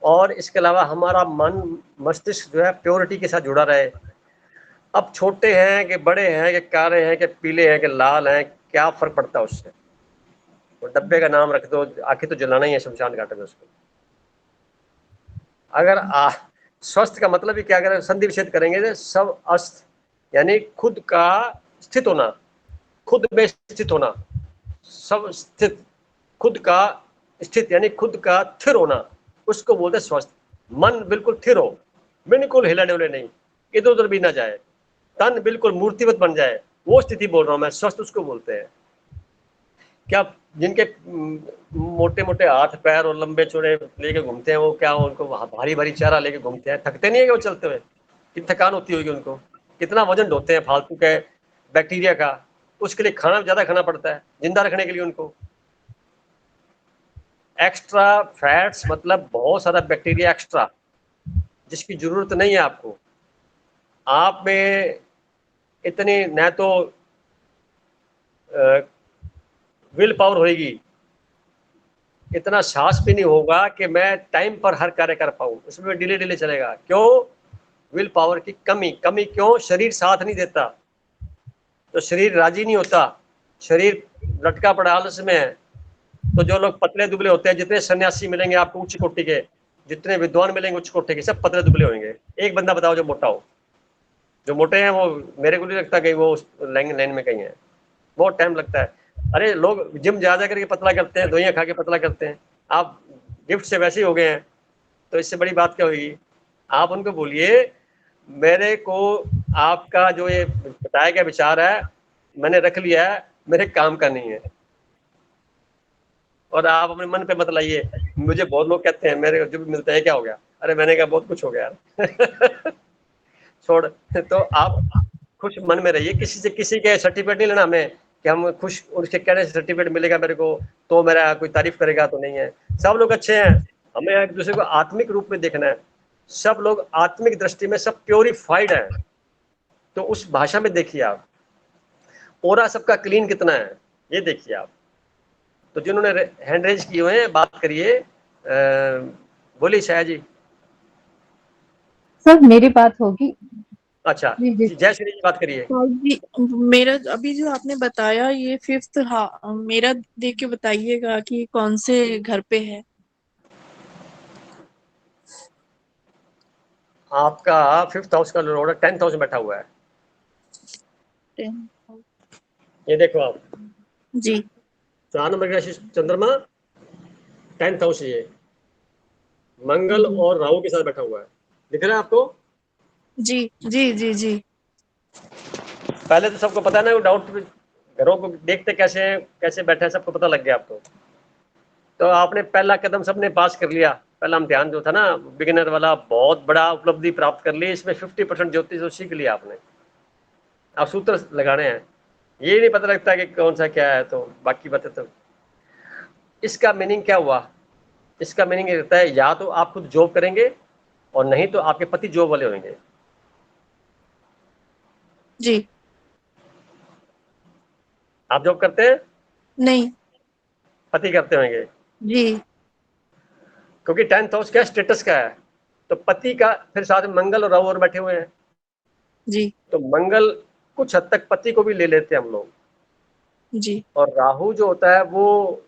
और इसके अलावा हमारा मन मस्तिष्क जो है प्योरिटी के साथ जुड़ा रहे। अब छोटे हैं कि बड़े हैं कि काले हैं कि पीले हैं कि लाल हैं, क्या फर्क पड़ता है उससे? वो डब्बे का नाम रख दो, आखिर तो जलाना ही है शमशान घाट में उसको। अगर स्वस्थ का मतलब ही क्या, अगर संधि विच्छेद करेंगे तो सब अस्त, यानी खुद का स्थित होना, खुद में स्थित होना, सब स्थित, खुद का स्थित यानी खुद का स्थिर होना, उसको बोलते हैं स्वस्थ। मन बिल्कुल स्थिर हो, बिल्कुल हिले डुले नहीं, इधर उधर भी ना जाए, तन बिल्कुल मूर्तिवत बन जाए, वो स्थिति बोल रहा हूं मैं, स्वस्थ उसको बोलते हैं। क्या जिनके मोटे मोटे हाथ पैर और लंबे चौड़े लेके घूमते हैं, वो क्या उनको भारी भारी चारा लेके घूमते हैं, थकते नहीं है वो चलते हुए? कितनी थकान होती होगी उनको, कितना वजन ढोते हैं फालतू के बैक्टीरिया का, उसके लिए खाना ज्यादा खाना पड़ता है जिंदा रखने के लिए उनको। एक्स्ट्रा फैट्स मतलब बहुत सारा बैक्टीरिया एक्स्ट्रा, जिसकी जरूरत नहीं है आपको। आप में इतनी न तो विल पावर होगी, इतना साहस भी नहीं होगा कि मैं टाइम पर हर कार्य कर पाऊं, उसमें डिले डिले चलेगा। क्यों? विल पावर की कमी। कमी क्यों? शरीर साथ नहीं देता, तो शरीर राजी नहीं होता, शरीर लटका पड़ा आलस में है। तो जो लोग पतले दुबले होते हैं, जितने सन्यासी मिलेंगे आपको उच्च कोटि के, जितने विद्वान मिलेंगे उच्च कोटि के, सब पतले दुबले होंगे। एक बंदा बताओ जो मोटा हो। जो मोटे हैं वो मेरे को नहीं लगता कि वो लाइन में कहीं है, बहुत टाइम लगता है। अरे लोग जिम जा जा करके पतला करते हैं, दवाइयाँ खा के पतला करते हैं, आप गिफ्ट से वैसे ही हो गए हैं, तो इससे बड़ी बात क्या होगी? आप उनको बोलिए मेरे को आपका जो ये बताया गया विचार है मैंने रख लिया है, मेरे काम का नहीं है, और आप अपने मन पे मत लाइए। मुझे बहुत लोग कहते हैं मेरे को जो भी मिलता है क्या हो गया, अरे मैंने कहा बहुत कुछ हो गया छोड़। तो आप खुश मन में रहिए, किसी से किसी के सर्टिफिकेट नहीं लेना हमें कि हम खुश, उसके कहने से सर्टिफिकेट मिलेगा मेरे को तो मेरा कोई तारीफ करेगा, तो नहीं है। सब लोग अच्छे हैं, हमें एक दूसरे को आत्मिक रूप में देखना है। सब लोग आत्मिक दृष्टि में सब प्योरीफाइड हैं, तो उस भाषा में देखिए आप। ओरा सबका क्लीन कितना है ये देखिए आप। तो जिन्होंने हैंड रेज किए हुए हैं बात करिए, बोलिए शाया जी। सर मेरी बात होगी। अच्छा जी जी। जय श्री जी, बात करिए। जी, मेरा अभी जो आपने बताया ये 5th, हाँ मेरा देख के बताइएगा कि कौन से घर पे है। आपका 5th हाउस का लॉर्ड 10th हाउस में बैठा हुआ है, 10th। ये देखो आप। जी 4 नंबर की राशि चंद्रमा 10th हाउस, ये मंगल और राहु के साथ बैठा हुआ है, दिख रहा है आपको? जी जी जी जी। पहले तो सबको पता है ना, वो डाउट घरों को देखते कैसे हैं, कैसे बैठे हैं, सबको पता लग गया आपको। तो आपने पहला कदम सबने पास कर लिया, पहला इम्तिहान जो था ना बिगिनर वाला, बहुत बड़ा उपलब्धि प्राप्त कर ली। इसमें 50% ज्योतिष तो सीख लिया आपने, आप सूत्र लगाने हैं। ये नहीं पता लगता कि कौन सा क्या है, तो बाकी बातें तो। इसका मीनिंग क्या हुआ? इसका मीनिंग ये रहता है, या तो आप खुद जॉब करेंगे और नहीं तो आपके पति जॉब वाले होंगे। जी। आप जॉब करते हैं? नहीं। पति करते होंगे। जी। क्योंकि 10th हाउस क्या स्टेटस का है, तो पति का फिर साथ में मंगल और राहु और बैठे हुए हैं, जी तो मंगल कुछ हद तक पति को भी ले लेते हैं हम लोग, जी और राहु जो होता है वो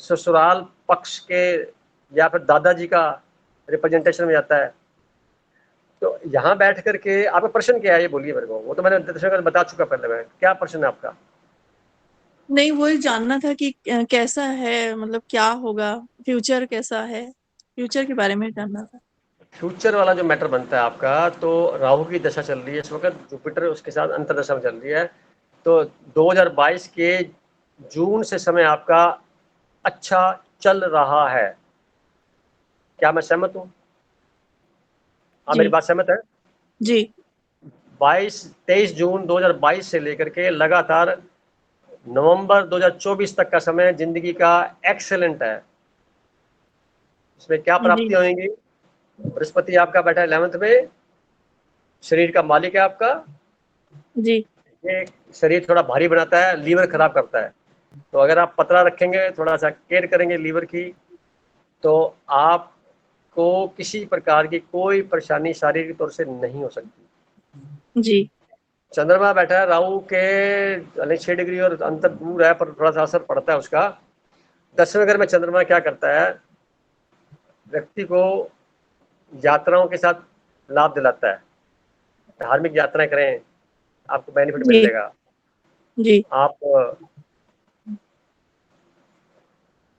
ससुराल पक्ष के या फिर दादाजी का रिप्रेजेंटेशन में जाता है। तो यहाँ बैठ करके आपका प्रश्न क्या है ये बोलिए मेरे को, वो तो मैंने दर्शकों को बता चुका पहले में, क्या प्रश्न है आपका? नहीं, वही जानना था कि कैसा है, मतलब क्या होगा, फ्यूचर कैसा है, फ्यूचर के बारे में जानना था। फ्यूचर वाला जो मैटर बनता है आपका, तो राहु की दशा चल रही है इस वक्त, जुपिटर उसके साथ अंतर्दशा में चल रही है, तो 2022 के जून से समय आपका अच्छा चल रहा है। क्या मैं सहमत हूँ? हाँ, जी मेरी बात सहमत है? जी 23 जून 2022 से लेकर के लगातार नवंबर 2024 तक का समय जिंदगी का एक्सेलेंट है। इसमें क्या प्राप्ति जी होंगी? बृहस्पति आपका बैठा है 11th में, शरीर का मालिक है आपका, जी ये शरीर थोड़ा भारी बनाता है, लीवर खराब करता है, तो अगर आप पतला रखेंगे, थोड़ा सा केयर करेंगे लीवर की, तो आपको किसी प्रकार की कोई परेशानी शारीरिक तौर से नहीं हो सकती। जी चंद्रमा बैठा है राहु के 6 डिग्री और अंतर दूर है, पर थोड़ा सा असर पड़ता है उसका। 10वें घर में चंद्रमा क्या करता है, व्यक्ति को यात्राओं के साथ लाभ दिलाता है। धार्मिक यात्राएं करें, आपको बेनिफिट जी मिलेगा। जी आप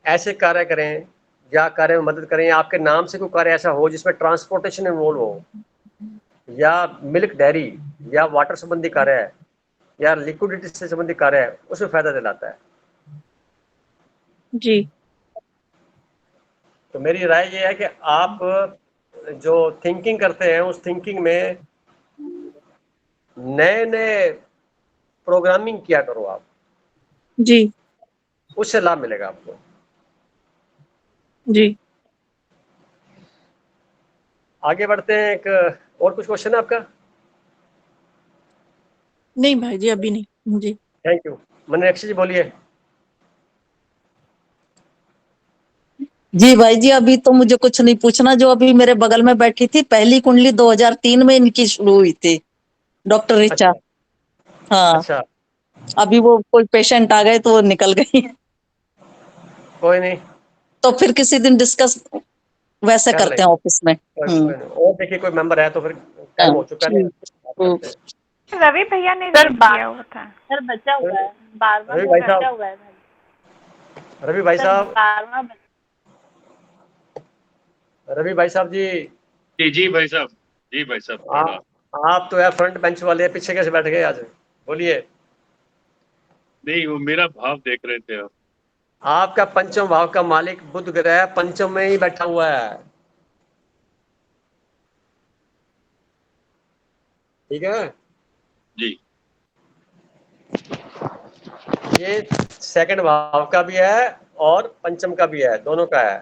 ऐसे कार्य करें या कार्य में मदद करें, या आपके नाम से कोई कार्य ऐसा हो जिसमें ट्रांसपोर्टेशन इन्वॉल्व हो, या मिल्क डेयरी या वाटर संबंधी कार्य है, या लिक्विडिटी से संबंधित कार्य है, उसमें फायदा दिलाता है। जी तो मेरी राय ये है कि आप जो थिंकिंग करते हैं उस थिंकिंग में नए नए प्रोग्रामिंग किया करो आप, जी उससे लाभ मिलेगा आपको। जी आगे बढ़ते हैं, एक और कुछ क्वेश्चन है आपका? नहीं भाई जी, अभी नहीं जी। Thank you. मीनाक्षी जी बोलिए। जी भाई जी, अभी तो मुझे कुछ नहीं पूछना। जो अभी मेरे बगल में बैठी थी, पहली कुंडली 2003 में इनकी शुरू हुई थी, डॉक्टर रिचा। अच्छा हाँ, अच्छा, अभी वो कोई पेशेंट आ गए तो वो निकल गई। कोई नहीं, तो फिर किसी दिन डिस्कस वैसे कर करते लेंगे, हैं ऑफिस में। कोई नहीं। और देखिए कोई मेंबर है तो फिर टाइम हाँ, हो चुका है, ठीक। बात करते हैं। रवि भैया ने सर, रीड किया हुआ था। सर बचा हुआ है, 12वां रवि भाई बचा साहब, हुआ है भाई। रवि भाई सर साहब, 12वां रवि भाई साहब जी, जी भाई साहब, जी भाई साहब, प्रणाम। आप तो यार फ्रंट बेंच वाले, पीछे कैसे बैठ गए आज? बोलिए। नहीं, वो मेरा भाव देख रहे थे आप। आपका पंचम भाव का मालिक बुध ग्रह पंचम में ही बैठा हुआ है, ठीक है? जी ये सेकंड भाव का भी है और पंचम का भी है, दोनों का है।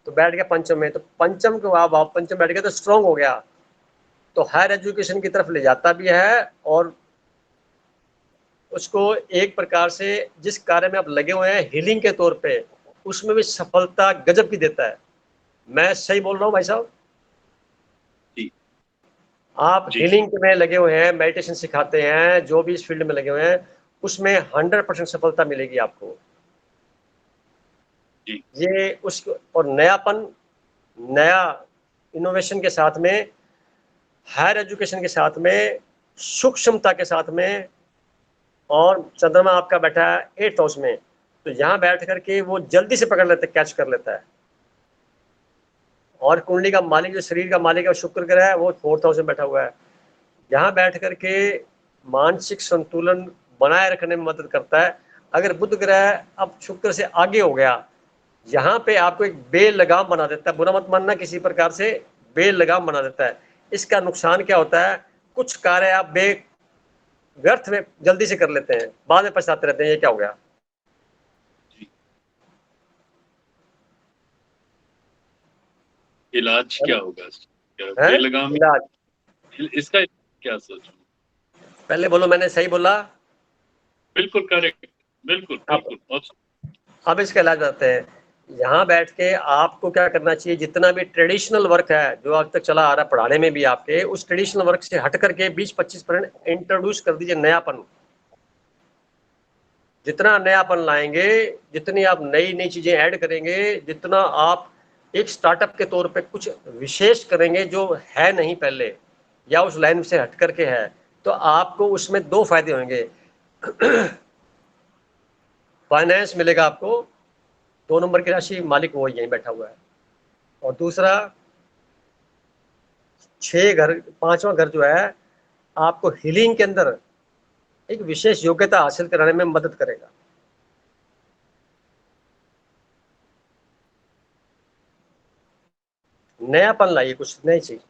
तो बैठ गया पंचम में, तो पंचम का भाव पंचम बैठ गया तो स्ट्रांग हो गया, तो हायर एजुकेशन की तरफ ले जाता भी है, और उसको एक प्रकार से जिस कार्य में आप लगे हुए हैं हीलिंग के तौर पे, उसमें भी सफलता गजब की देता है। मैं सही बोल रहा हूँ भाई साहब? जी आप जी हीलिंग में लगे हुए हैं, मेडिटेशन सिखाते हैं, जो भी इस फील्ड में लगे हुए हैं, उसमें 100% सफलता मिलेगी आपको। जी ये उस और नयापन, नया इनोवेशन के साथ में, हायर एजुकेशन के साथ में, सूक्ष्मता के साथ में, और चंद्रमा आपका बैठा है 8th हाउस में, तो यहाँ बैठ करके वो जल्दी से पकड़ लेते, कैच कर लेता है। और कुंडली का मालिक, जो शरीर का मालिक है, शुक्र ग्रह है, वो 4th हाउस में बैठा हुआ है। यहाँ बैठ करके मानसिक संतुलन बनाए रखने में मदद करता है। अगर बुध ग्रह अब शुक्र से आगे हो गया, यहाँ पे आपको एक बेल लगाम बना देता है, बुरा मत मानना, किसी प्रकार से बेल लगाम बना देता है। इसका नुकसान क्या होता है, कुछ कार्य आप व्यर्थ में जल्दी से कर लेते हैं, बाद में पछताते रहते हैं, ये क्या हो गया। इलाज क्या होगा? क्या है बेलगाम इलाज? इसका क्या सोचूं? पहले बोलो, मैंने सही बोला? बिल्कुल करेक्ट, बिल्कुल बिल्कुल। अब इसका इलाज बताते हैं। यहाँ बैठ के आपको क्या करना चाहिए, जितना भी ट्रेडिशनल वर्क है जो आज तक चला आ रहा है पढ़ाने में भी आपके, उस ट्रेडिशनल वर्क से हट करके 20-25% इंट्रोड्यूस कर दीजिए नयापन। जितना नयापन लाएंगे, जितनी आप नई नई चीजें ऐड करेंगे, जितना आप एक स्टार्टअप के तौर पे कुछ विशेष करेंगे जो है नहीं पहले या उस लाइन से हट करके है, तो आपको उसमें 2 फायदे होंगे। फाइनेंस मिलेगा आपको, 2 नंबर की राशि मालिक वो यहीं बैठा हुआ है, और दूसरा 6 घर, 5वां घर जो है आपको हीलिंग के अंदर एक विशेष योग्यता हासिल कराने में मदद करेगा। नयापन लाइए, कुछ नई चीज।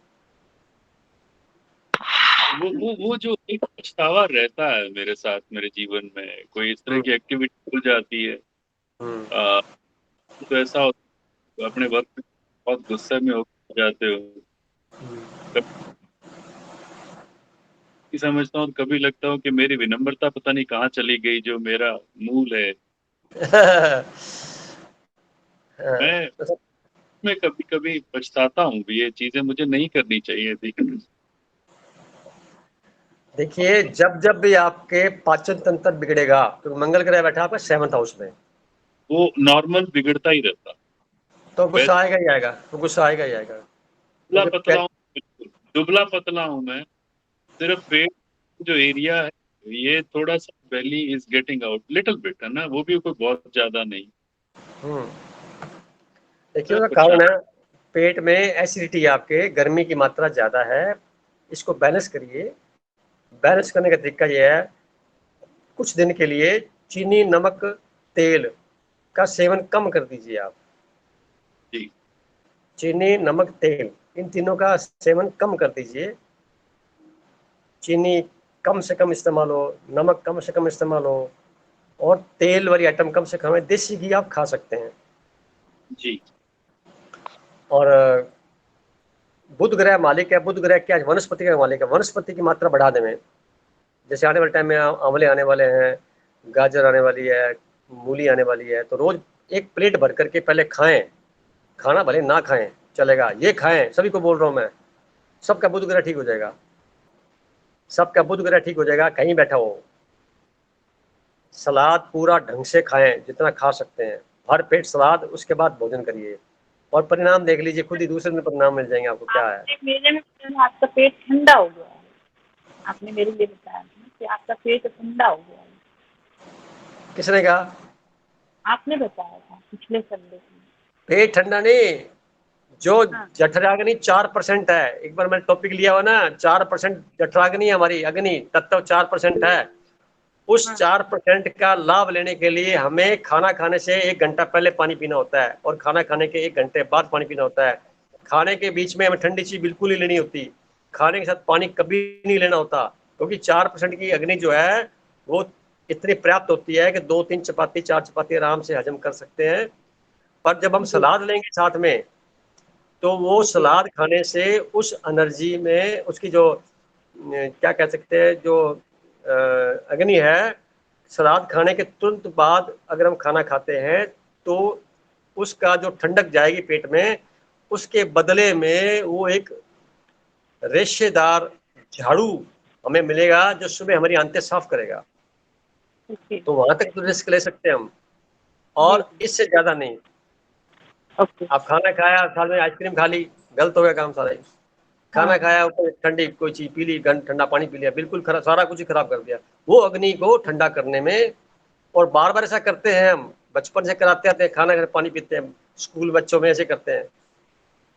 वो जो एक पछतावा रहता है मेरे साथ, मेरे जीवन में कोई इस तरह की एक्टिविटी हो जाती है, तो ऐसा होता है, अपने वर्क में बहुत गुस्से में हो जाते हो, कभी समझता हूँ, कभी लगता हूँ कि मेरी विनम्रता पता नहीं कहाँ चली गई, जो मेरा मूल है। मैं कभी कभी पछताता हूँ भी, ये चीजें मुझे नहीं करनी चाहिए थी। देखिए, जब जब भी आपके पाचन तंत्र बिगड़ेगा, तो मंगल ग्रह बैठा आपका 7th हाउस में, वो नॉर्मल बिगड़ता ही रहता, तो गुस्सा आएगा ही आएगा, तो गुस्सा आएगा ही आएगा। दुबला पतला हूँ मैं, सिर्फ पेट जो एरिया है ये थोड़ा सा belly is getting out little bit, है ना, वो भी कोई बहुत ज्यादा नहीं। देखिए, उसका कारण है पेट में एसिडिटी, आपके गर्मी की मात्रा ज्यादा है, इसको बैलेंस करिए। बैलेंस करने का तरीका ये है, कुछ दिन के लिए चीनी, नमक, तेल का सेवन कम कर दीजिए आप। जी। चीनी, नमक, तेल, इन तीनों का सेवन कम कर दीजिए। चीनी कम से कम इस्तेमाल हो, नमक कम से कम इस्तेमाल हो, और तेल वाली आइटम कम से कम। देसी घी आप खा सकते हैं जी। और बुध ग्रह मालिक है। बुध ग्रह क्या है? वनस्पति का मालिक है। वनस्पति की मात्रा बढ़ा दें। जैसे आने वाले टाइम में आंवले आने वाले हैं, गाजर आने वाली है, मूली आने वाली है, तो रोज एक प्लेट भर करके पहले खाएं। खाना भले ना खाएं चलेगा, ये खाएं, सभी को बोल रहा हूं मैं। सबका बुध ग्रह ठीक हो जाएगा, सबका बुध ग्रह ठीक हो जाएगा। कहीं बैठा हो, सलाद पूरा ढंग से खाएं, जितना खा सकते हैं, भर पेट सलाद, उसके बाद भोजन करिए, और परिणाम देख लीजिए खुद ही, दूसरे दिन परिणाम मिल जाएंगे आपको। क्या है? मेरे में आपका पेट ठंडा हो गया है, आपने मेरे लिए बताया कि आपका पेट ठंडा हो गया है। किसने कहा? आपने बताया था पिछले संडे में। पेट ठंडा नहीं, जो जठराग्नि 4% है। एक बार मैंने टॉपिक लिया हुआ ना, 4% जठराग्नि हमारी अग्नि तत्व 4% है। उस 4% का लाभ लेने के लिए हमें खाना खाने से 1 घंटा पहले पानी पीना होता है, और खाना खाने के 1 घंटे बाद पानी पीना होता है। खाने के बीच में हमें ठंडी चीज बिल्कुल ही लेनी होती, खाने के साथ पानी कभी नहीं लेना होता, क्योंकि 4% की अग्नि जो है वो इतनी पर्याप्त होती है कि 2-3 चपाती, 4 चपाती आराम से हजम कर सकते हैं। पर जब हम सलाद लेंगे साथ में, तो वो सलाद खाने से उस एनर्जी में उसकी जो क्या कह सकते हैं, जो अग्नि है, सलाद खाने के तुरंत बाद अगर हम खाना खाते हैं तो उसका जो ठंडक जाएगी पेट में, उसके बदले में वो एक रेशेदार झाड़ू हमें मिलेगा जो सुबह हमारी आंतें साफ करेगा। तो वहां तक तो रिस्क ले सकते हैं हम, और इससे ज्यादा नहीं। आप खाना खाया, साथ में आइसक्रीम खा ली, गलत हो गया काम सारा ही। खाना खाया, ऊपर ठंडी कोई चीज पी ली, ठंडा पानी पी लिया, बिल्कुल खराब, सारा कुछ ही खराब कर दिया। वो अग्नि को ठंडा करने में, और बार बार ऐसा करते हैं हम, बचपन से कराते आते हैं, खाना खाकर पानी पीते हैं, स्कूल बच्चों में ऐसे करते हैं,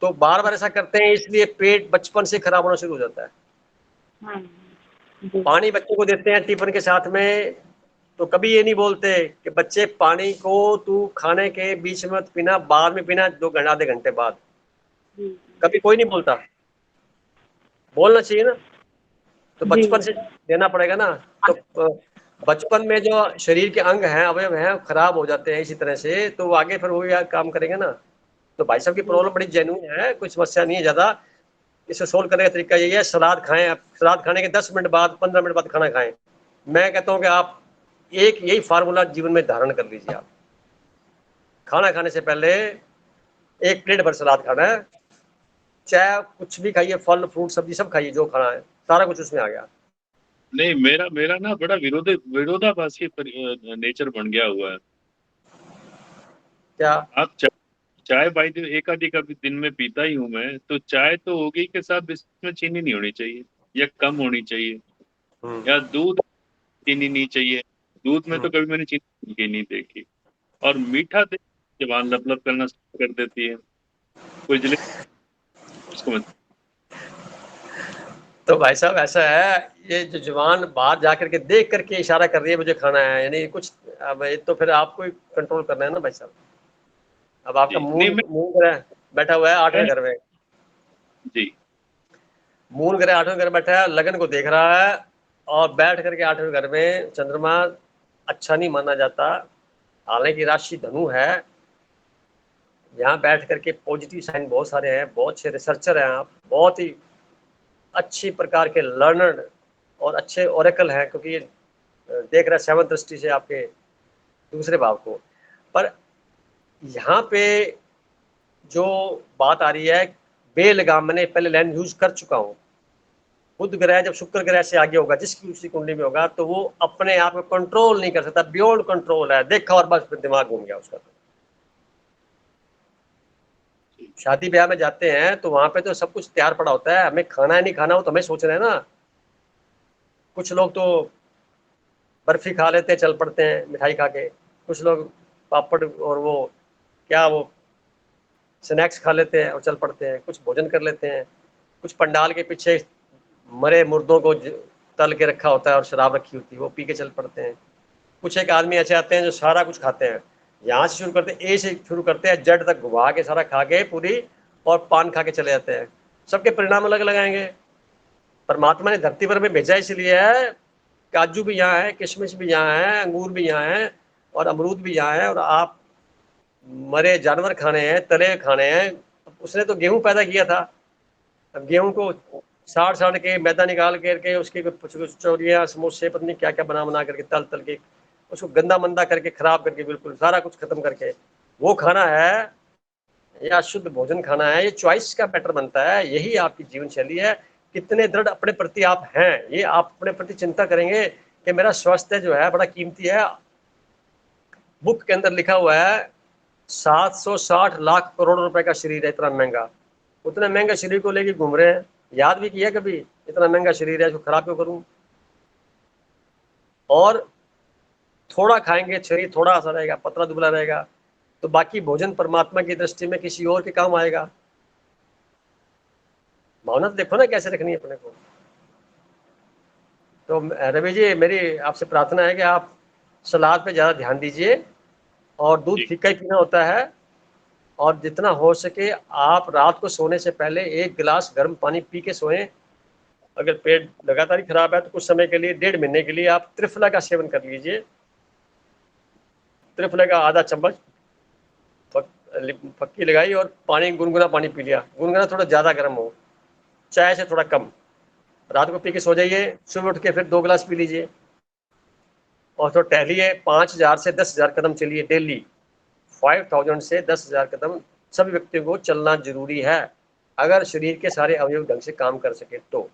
तो बार बार ऐसा करते हैं, इसलिए पेट बचपन से खराब होना शुरू हो जाता है। पानी बच्चों को देते हैं टिफिन के साथ में, तो कभी ये नहीं बोलते कि बच्चे पानी को तू खाने के बीच में मत पीना, बाद में पीना, 2-आधे घंटे बाद। कभी कोई नहीं बोलता, बोलना चाहिए ना, तो बचपन से देना पड़ेगा ना। तो बचपन में जो शरीर के अंग हैं, अवयव हैं, खराब हो जाते हैं इसी तरह से, तो वो आगे फिर वो काम करेंगे ना। तो भाई साहब की प्रॉब्लम बड़ी जेन्युइन है, कोई समस्या नहीं है ज्यादा। इसे सोल्व करने का तरीका यही है, सलाद खाएं। आप सलाद खाने के 10 मिनट बाद, 15 मिनट बाद खाना खाएं। मैं कहता हूं कि आप एक यही फार्मूला जीवन में धारण कर लीजिए। आप खाना खाने से पहले 1 प्लेट भर सलाद खाना है, चाहे कुछ भी खाइए, फल फ्रूट सब्जी सब खाइए, जो खाना है सारा कुछ उसमें आ गया। नहीं, मेरा मेरा ना बड़ा विरोधाभासी नेचर बन गया हुआ है। क्या? आप चाय बाई द एक आधी कप दिन में पीता ही हूँ मैं, तो चाय तो होगी के साथ इसमें चीनी नहीं होनी चाहिए या कम होनी चाहिए, या दूध चीनी नहीं चाहिए। दूध में तो कभी मैंने चीनी की नहीं देखी। और मीठा देख जबान लप लप करना स्टार्ट कर देती है, कोई जलेबी उसको मैं तो भाई साहब ऐसा है, ये जो जवान बाहर जाकर के देख करके इशारा कर रही है मुझे खाना है, यानी कुछ अब ये तो फिर आपको ही कंट्रोल करना है ना भाई साहब। अब आपका मूल बैठा हुआ है 8वें घर में जी, मूल ग्रह 8वें घर बैठा है, लगन को देख रहा है, और बैठ करके 8वें घर में चंद्रमा अच्छा नहीं माना जाता। हालांकि राशि धनु है, यहाँ बैठ करके पॉजिटिव साइन बहुत सारे हैं, बहुत अच्छे रिसर्चर हैं आप, बहुत ही अच्छी प्रकार के लर्नर्ड और अच्छे ओरेकल हैं, क्योंकि ये देख रहा है 7th दृष्टि से आपके दूसरे भाव को। पर यहाँ पे जो बात आ रही है बेलगाम, मैंने पहले लाइन यूज कर चुका हूँ। बुध ग्रह जब शुक्र ग्रह से आगे होगा, जिसकी उसी कुंडली में होगा, तो वो अपने आप को कंट्रोल नहीं कर सकता, बियॉन्ड कंट्रोल है, देखा और बस फिर दिमाग घूम गया उसका। शादी ब्याह में जाते हैं तो वहां पे तो सब कुछ तैयार पड़ा होता है, हमें खाना है नहीं खाना हो तो हमें सोच रहे हैं ना। कुछ लोग तो बर्फी खा लेते हैं, चल पड़ते हैं मिठाई खा के, कुछ लोग पापड़ और वो क्या वो स्नैक्स खा लेते हैं और चल पड़ते हैं, कुछ भोजन कर लेते हैं, कुछ पंडाल के पीछे मरे मुर्दों को तल के रखा होता है और शराब रखी होती है, वो पी के चल पड़ते हैं। कुछ एक आदमी ऐसे आते हैं जो सारा कुछ खाते हैं, यहाँ से शुरू करते हैं, ए से शुरू करते हैं, जेड तक घुमा के सारा खा के पूरी, और पान खा के चले जाते हैं। सबके परिणाम अलग अलग आएंगे। परमात्मा ने धरती पर में भेजा इसलिए है, काजू भी यहाँ है, किशमिश भी यहाँ है, अंगूर भी यहाँ है, और अमरूद भी यहाँ है, और आप मरे जानवर खाने हैं, तले खाने हैं। उसने तो गेहूं पैदा किया था, अब गेहूं को साड़ के मैदा निकाल करके उसकी चोरियाँ समोसे पत्नी क्या क्या बना करके तल के उसको गंदा मंदा करके खराब करके बिल्कुल सारा कुछ खत्म करके वो खाना है, या शुद्ध भोजन खाना है, ये चॉइस का मैटर बनता है। यही आपकी जीवन शैली है। कितने दृढ़ अपने प्रति आप हैं, ये आप अपने प्रति चिंता करेंगे कि मेरा स्वास्थ्य जो है बड़ा कीमती है। बुक के अंदर लिखा हुआ है 760 लाख करोड़ रुपए का शरीर है, इतना महंगा। उतने महंगे शरीर को लेके घूम रहे हैं, याद भी किया कभी इतना महंगा शरीर है, इसको खराब क्यों करूं? और थोड़ा खाएंगे, शरीर थोड़ा सा रहेगा, पतला दुबला रहेगा, तो बाकी भोजन परमात्मा की दृष्टि में किसी और के काम आएगा। भावना तो देखो ना कैसे रखनी है अपने को। तो रवि जी, मेरी आपसे प्रार्थना है कि आप सलाद पे ज़्यादा ध्यान दीजिए, और दूध फीका ही पीना होता है, और जितना हो सके आप रात को सोने से पहले 1 गिलास गर्म पानी पी के सोएं। अगर पेट लगातार ही खराब है तो कुछ समय के लिए, 1.5 महीने के लिए आप त्रिफला का सेवन कर लीजिए। त्रिफला का आधा चम्मच पक्की लगाई और पानी, गुनगुना पानी पी लिया, गुनगुना थोड़ा ज़्यादा गर्म हो, चाय से थोड़ा कम। रात को पी के सो जाइए, सुबह उठ के फिर 2 गिलास पी लीजिए, और तो टहलिए। 5,000 से 10,000 कदम चलिए डेली। 5,000 से 10,000 कदम सभी व्यक्तियों को चलना जरूरी है, अगर शरीर के सारे अवयव ढंग से काम कर सके तो।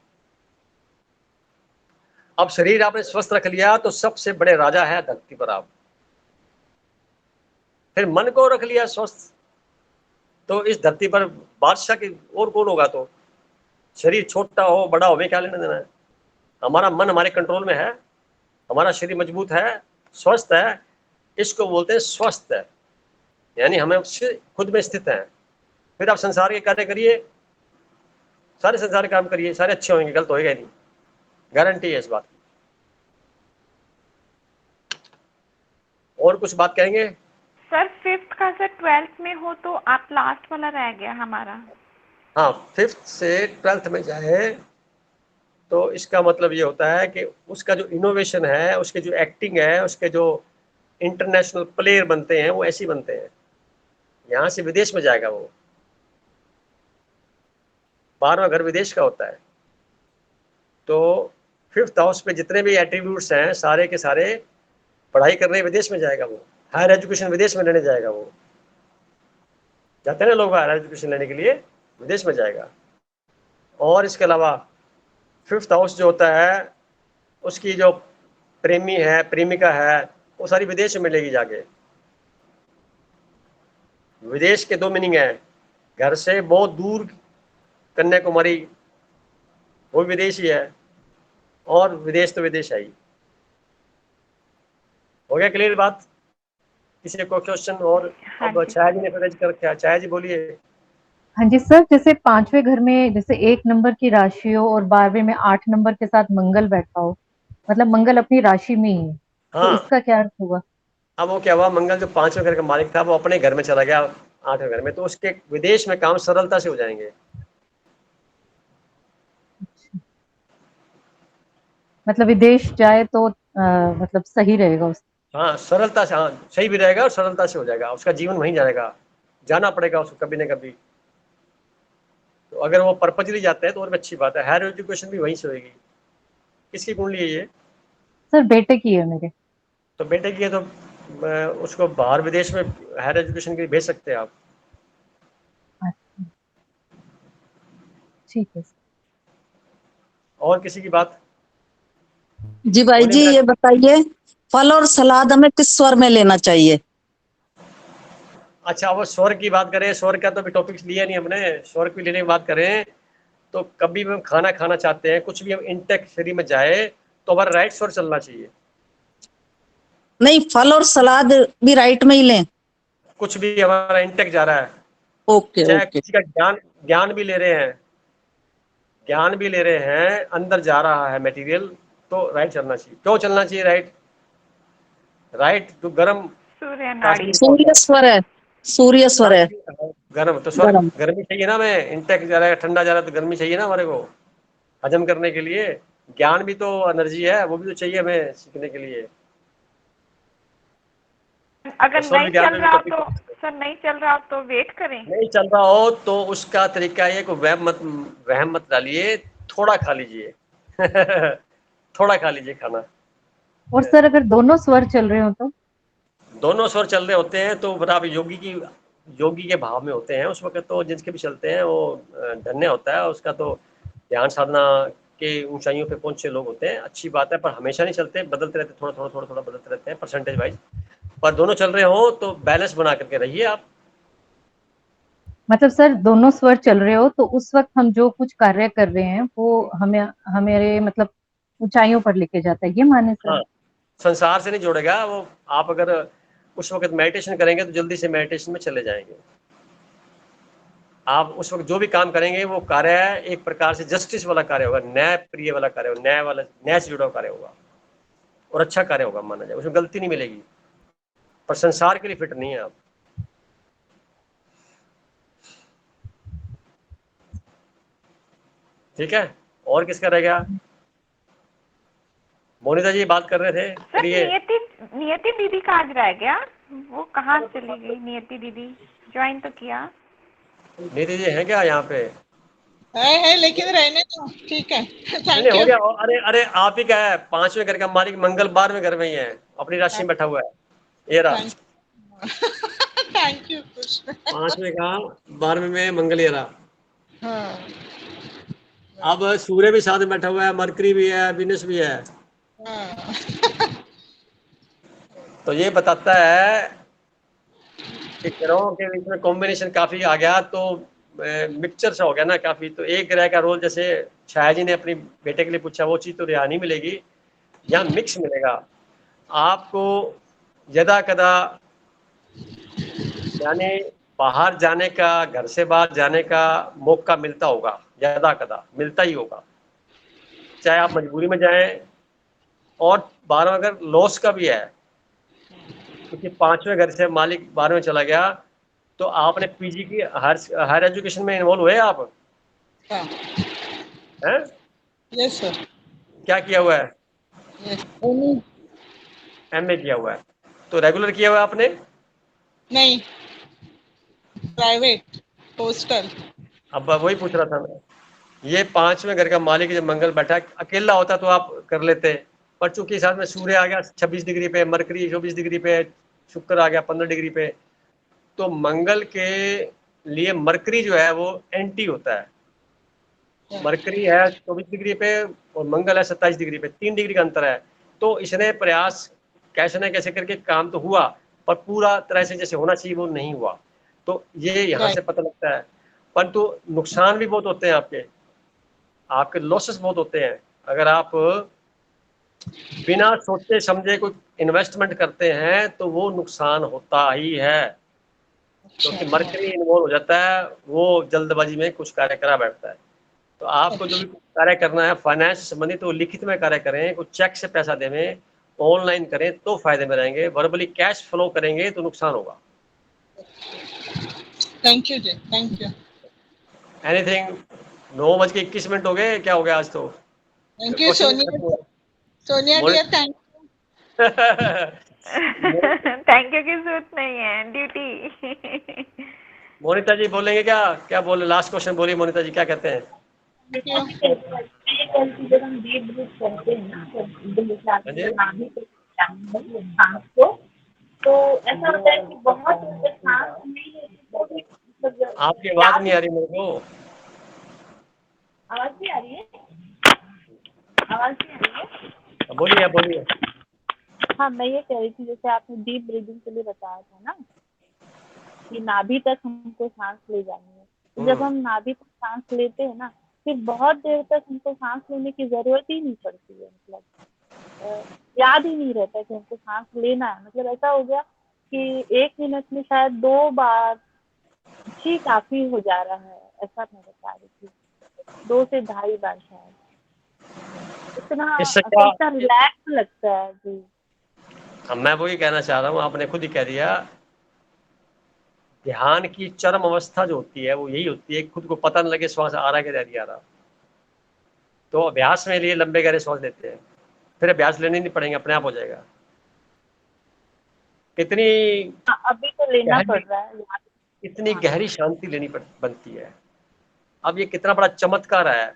अब शरीर आपने स्वस्थ रख लिया तो सबसे बड़े राजा है धरती पर आप। फिर मन को रख लिया स्वस्थ, तो इस धरती पर बादशाह की और कौन होगा? तो शरीर छोटा हो बड़ा हो, हमें क्या लेना देना है? हमारा मन हमारे कंट्रोल में है, हमारा शरीर मजबूत है, स्वस्थ है, इसको बोलते हैं स्वस्थ है, यानी हमें खुद में स्थित है। फिर आप संसार के कार्य करिए, सारे संसार के काम करिए, सारे अच्छे होंगे, गलत होएगा नहीं, गारंटी है इस बात की। और कुछ बात कहेंगे? सर 5th का सर 12th में हो तो आप लास्ट वाला रह गया हमारा। हाँ, 5th से 12th में जाए तो इसका मतलब ये होता है कि उसका जो इनोवेशन है, उसके जो एक्टिंग है, उसके जो इंटरनेशनल प्लेयर बनते हैं वो ऐसे ही बनते हैं। यहाँ से विदेश में जाएगा वो, 12वां घर विदेश का होता है। तो 5th हाउस पे जितने भी एट्रीब्यूट्स हैं सारे के सारे, पढ़ाई करने विदेश में जाएगा वो, हायर एजुकेशन विदेश में लेने जाएगा वो, जाते हैं ना लोग हायर एजुकेशन लेने के लिए, विदेश में जाएगा। और इसके अलावा 5th हाउस जो होता है उसकी जो प्रेमी है, प्रेमिका है, वो सारी विदेश में मिलेगी जाके। विदेश के 2 मीनिंग है, घर से बहुत दूर कन्याकुमारी वो भी विदेश ही है, और विदेश तो विदेश है ही। हो गया क्लियर बात? किसी को क्वेश्चन? और हाँ अब जी छाया जी ने फिर कर क्या, छाया जी बोलिए। हाँ जी सर, जैसे 5वें घर में जैसे 1 नंबर की राशि हो और 12वें में 8 नंबर के साथ मंगल बैठा हो, मतलब मंगल अपनी राशि में ही है, तो हाँ, इसका क्या अर्थ होगा? अब वो क्या हुआ, मंगल जो 5वें घर का मालिक था वो अपने घर में चला गया 8वें घर में, तो उसके विदेश में काम सरलता से हो जाएंगे। मतलब विदेश जाए तो मतलब सही रहेगा उस। हाँ, सरलता से, हाँ सही भी रहेगा और सरलता से हो जाएगा, उसका जीवन वहीं जाएगा, जाना पड़ेगा उसको कभी ना कभी। तो अगर वो पर्पजली जाते हैं तो और भी अच्छी बात है। हायर एजुकेशन भी वहीं से होगी। किसकी कुंडली है ये? सर बेटे की है मेरे। तो बेटे की है तो उसको बाहर विदेश में हायर एजुकेशन के लिए भेज सकते हैं आप। अच्छा, ठीक है सर। और किसी की बात? जी भाई बोलिए जी, मेरा। ये बताइए फल और सलाद हमें किस स्वर में लेना चाहिए? अच्छा, वो स्वर की बात करें, स्वर का तो अभी टॉपिक्स लिया नहीं हमने। स्वर की लेने की बात करें तो कभी भी हम खाना खाना चाहते हैं, कुछ भी हम इनटेक शरीर में जाए तो हमारा राइट स्वर चलना चाहिए। नहीं, फल और सलाद भी राइट में ही लें। कुछ भी हमारा इनटेक जा रहा है, ओके चाहे ओके। किसी का ज्ञान भी ले रहे हैं, ज्ञान भी ले रहे हैं, अंदर जा रहा है मटेरियल, तो राइट चलना चाहिए। क्यों चलना चाहिए राइट? राइट तो गर्म सूर्य काशी नाड़ी। लिखा होता सूर्य है। स्वर है, सूर्य स्वर है। गर्म तो स्वर, गरम। गर्मी चाहिए ना, हमें इनटेक जा रहा है, ठंडा जा रहा है तो गर्मी चाहिए ना हमारे को हजम करने के लिए। ज्ञान भी तो एनर्जी है, वो भी तो चाहिए हमें सीखने के लिए। अगर स्वर नहीं विज्ञान चल में भी रहा हो टॉपिक, तो सर, नहीं चल रहा हो तो वेट करें। नहीं चल रहा हो तो उसका तरीका ये, को वहम मत डालिए, थोड़ा खा लीजिए थोड़ा खा लीजिए खाना। और सर अगर दोनों स्वर चल रहे हो तो? दोनों स्वर चल रहे होते हैं तो फिर आप योगी के भाव में होते हैं उस वक्त, तो जिसके भी चलते हैं वो धन्य होता है उसका। तो ध्यान साधना के ऊंचाइयों पे पहुंचे लोग होते हैं, अच्छी बात है, पर हमेशा नहीं चलते, बदलते रहते, थोड़ा थोड़ा थोड़ा थोड़ा बदलते रहते हैं परसेंटेज वाइज। पर दोनों चल रहे हो तो बैलेंस बना करके रहिए आप। मतलब सर दोनों स्वर चल रहे हो तो उस वक्त हम जो कुछ कार्य कर रहे हैं वो हमें हमारे मतलब ऊंचाइयों पर लेके जाता है, ये माने सर? हाँ, संसार से नहीं जोड़ेगा वो। आप अगर उस वक्त मेडिटेशन करेंगे तो जल्दी से मेडिटेशन में चले जाएंगे। आप उस वक्त जो भी काम करेंगे वो कार्य एक प्रकार से जस्टिस वाला कार्य होगा, न्याय प्रिय वाला कार्य होगा, न्याय से जुड़ा हुआ कार्य होगा और अच्छा कार्य होगा माना जाए, उसमें गलती नहीं मिलेगी। पर संसार के लिए फिट नहीं है आप। ठीक है, और किसका रह गया? मोनिता जी बात कर रहे थे, सर करिए। नियति दीदी का आज रह गया, वो कहाँ चली गई? नियति दीदी ज्वाइन तो किया। नीति जी हैं क्या यहाँ पे? है लेकिन रहने दो, ठीक है। नहीं थैंक हो यू। गया। अरे अरे आप ही क्या है, 5वें घर का मालिक मंगल 12वें घर में ही है, अपनी राशि में बैठा हुआ है। ये रहा थैंक यू कृष्ण। 5वें का 12वें में मंगल ये रहा। हाँ अब सूर्य भी साथ में बैठा हुआ है, मरकरी भी है, विनस भी है। हाँ। तो ये बताता है कि ग्रहों के बीच में कॉम्बिनेशन काफी आ गया, तो मिक्सचर सा हो गया ना काफी। तो एक ग्रह का रोल, जैसे छाया जी ने अपनी बेटे के लिए पूछा, वो चीज तो यहाँ नहीं मिलेगी, यहाँ मिक्स मिलेगा आपको। यदा कदा यानी बाहर जाने का, घर से बाहर जाने का मौका मिलता होगा, यदा कदा मिलता ही होगा, चाहे आप मजबूरी में जाएं। और 12वां अगर लॉस का भी है, क्योंकि 5वें घर से मालिक 12वें चला गया, तो आपने पीजी की हायर एजुकेशन में इन्वॉल्व हुए आप? हैं? Yes sir. क्या किया हुआ है? एमए किया हुआ है। तो रेगुलर किया हुआ है आपने? नहीं, प्राइवेट हॉस्टल। अब वही पूछ रहा था मैं। ये 5वें घर का मालिक जब मंगल बैठा, अकेला होता तो आप कर लेते, पर चूंकि साथ में सूर्य आ गया 26 डिग्री पे, मरकरी 24 डिग्री पे, शुक्र आ गया 15 डिग्री पे, तो मंगल के लिए मरकरी जो है वो एंटी होता है। मरकरी है 24 डिग्री पे और मंगल है 27 डिग्री पे, 3 डिग्री का अंतर है। तो इसने प्रयास कैसे न कैसे करके काम तो हुआ, पर पूरा तरह से जैसे होना चाहिए वो नहीं हुआ। तो ये यहाँ से पता लगता है। परंतु नुकसान भी बहुत होते हैं, आपके लॉसेस बहुत होते हैं। अगर आप बिना सोचे समझे कोई इन्वेस्टमेंट करते हैं तो वो नुकसान होता ही है, क्योंकि मरकरी इन्वॉल्व हो जाता है, वो जल्दबाजी में कुछ कार्य करा बैठता है। तो आपको जो भी कार्य करना है फाइनेंस से संबंधित, तो लिखित में कार्य करें, कुछ चेक से पैसा देवें, ऑनलाइन करें तो फायदे में रहेंगे। वर्बली कैश फ्लो करेंगे तो नुकसान होगा। थैंक यू जी, थैंक यू। एनीथिंग? 9:21 हो गए, क्या हो गया आज तो? Thank you Sonia dear, thank thank you की जरूरत नहीं है, ड्यूटी। मोनिता जी बोलेंगे क्या? क्या बोले? लास्ट क्वेश्चन बोलिए मोनिता जी, क्या कहते हैं? जब हम डीप ब्रीथ करते हैं ना, सांस को, तो ऐसा होता है कि बहुत सांस नहीं लेते तो भी आपकी आवाज नहीं आ रही मेरे को। आवाज नहीं आ रही है? आवाज नहीं आ रही है? बोलिए बोलिए। हाँ, मैं ये कह रही थी, जैसे आपने डीप ब्रीदिंग के लिए बताया था ना कि नाभि तक हमको सांस ले जानी है। तो जब हम नाभि तक सांस लेते हैं ना, फिर बहुत देर तक हमको सांस लेने की जरूरत ही नहीं पड़ती है। मतलब याद ही नहीं रहता कि हमको सांस लेना है। मतलब ऐसा हो गया कि 1 मिनट में शायद 2 बार ही काफी हो जा रहा है, ऐसा मैं बता रही थी। 2 से 2.5 बार शायद। इतना रिलैक्स लगता है जी। मैं वही कहना चाह रहा हूँ, आपने खुद ही कह दिया। ध्यान की चरम अवस्था जो होती है वो यही होती है, खुद को पता न लगे श्वास आ रहा है कि नहीं आ रहा। तो अभ्यास में लिए लंबे गहरे श्वास लेते हैं, फिर अभ्यास लेने नहीं पड़ेंगे, अपने आप हो जाएगा। कितनी अभी तो लेना पड़ रहा है, इतनी गहरी शांति लेनी बनती है। अब ये कितना बड़ा चमत्कार है,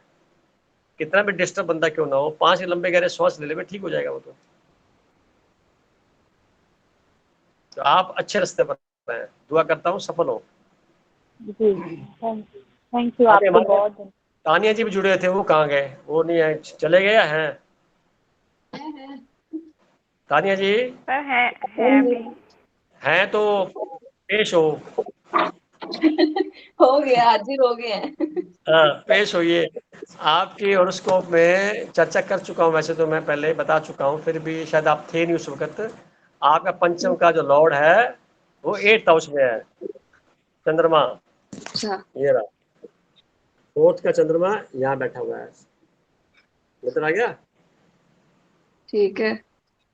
कितना भी डिस्टर्ब बंदा क्यों ना हो, 5 लंबे गहरे श्वास ले ले, ठीक हो जाएगा वो। तो आप अच्छे रास्ते पर हैं, दुआ करता हूँ सफल हो। जी, थैंक यू आपको बहुत। तानिया जी भी जुड़े थे, वो कहाँ गए? वो नहीं है, चले गए हैं? तानिया जी हैं तो पेश हो। हो गया, हाजिर हो गए हैं। हाँ, पेश होइए। आपकी हॉरोस्कोप में चर्चा कर चुका हूँ, वैसे तो मैं पहले बता चुका हूँ, फिर भी शायद आप थे नहीं उस वक्त। आपका पंचम का जो लॉर्ड है वो 8th हाउस में है, चंद्रमा। ये रहा 4th का चंद्रमा यहाँ बैठा हुआ है। नजर आ गया? ठीक है।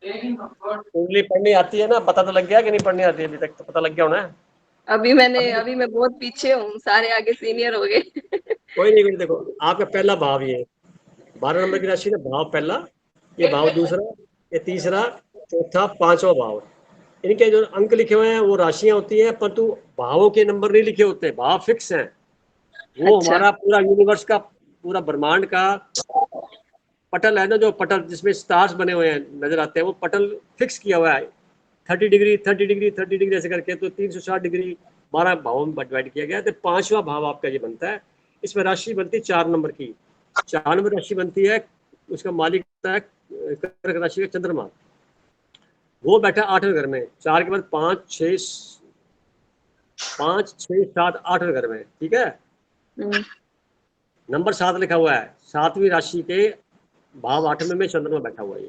उंगली पढ़नी आती है ना? पता तो लग गया कि नहीं पढ़नी आती है? अभी तक तो पता लग गया होना है। अभी मैं बहुत पीछे हूँ, सारे आगे सीनियर हो गए। कोई नहीं, देखो आपका पहला भाव, ये 12 नंबर की राशि ना, भाव पहला, ये भाव दूसरा, ये तीसरा, चौथा, 5वां भाव। इनके जो अंक लिखे हुए हैं वो राशियां होती हैं, परंतु भावों के नंबर नहीं लिखे होते, भाव फिक्स हैं। वो हमारा पूरा यूनिवर्स का, पूरा ब्रह्मांड का पटल है ना, जो पटल जिसमें स्टार्स बने हुए हैं नजर आते हैं, वो पटल फिक्स किया हुआ है 30 डिग्री 30 डिग्री 30 डिग्री ऐसे करके। तो 360 डिग्री 12 भावों में डिवाइड किया गया। तो 5वां भाव आपका ये बनता है। इसमें राशि बनती है 4 नंबर की। 4 नंबर राशि बनती है, उसका मालिक होता है कर्क राशि का चंद्रमा। वो बैठा 8वें घर में। 4 के बाद 5 6 7 8वें घर में, ठीक है। नंबर 7 लिखा हुआ है, 7वीं राशि के भाव 8वें में चंद्रमा बैठा हुआ है।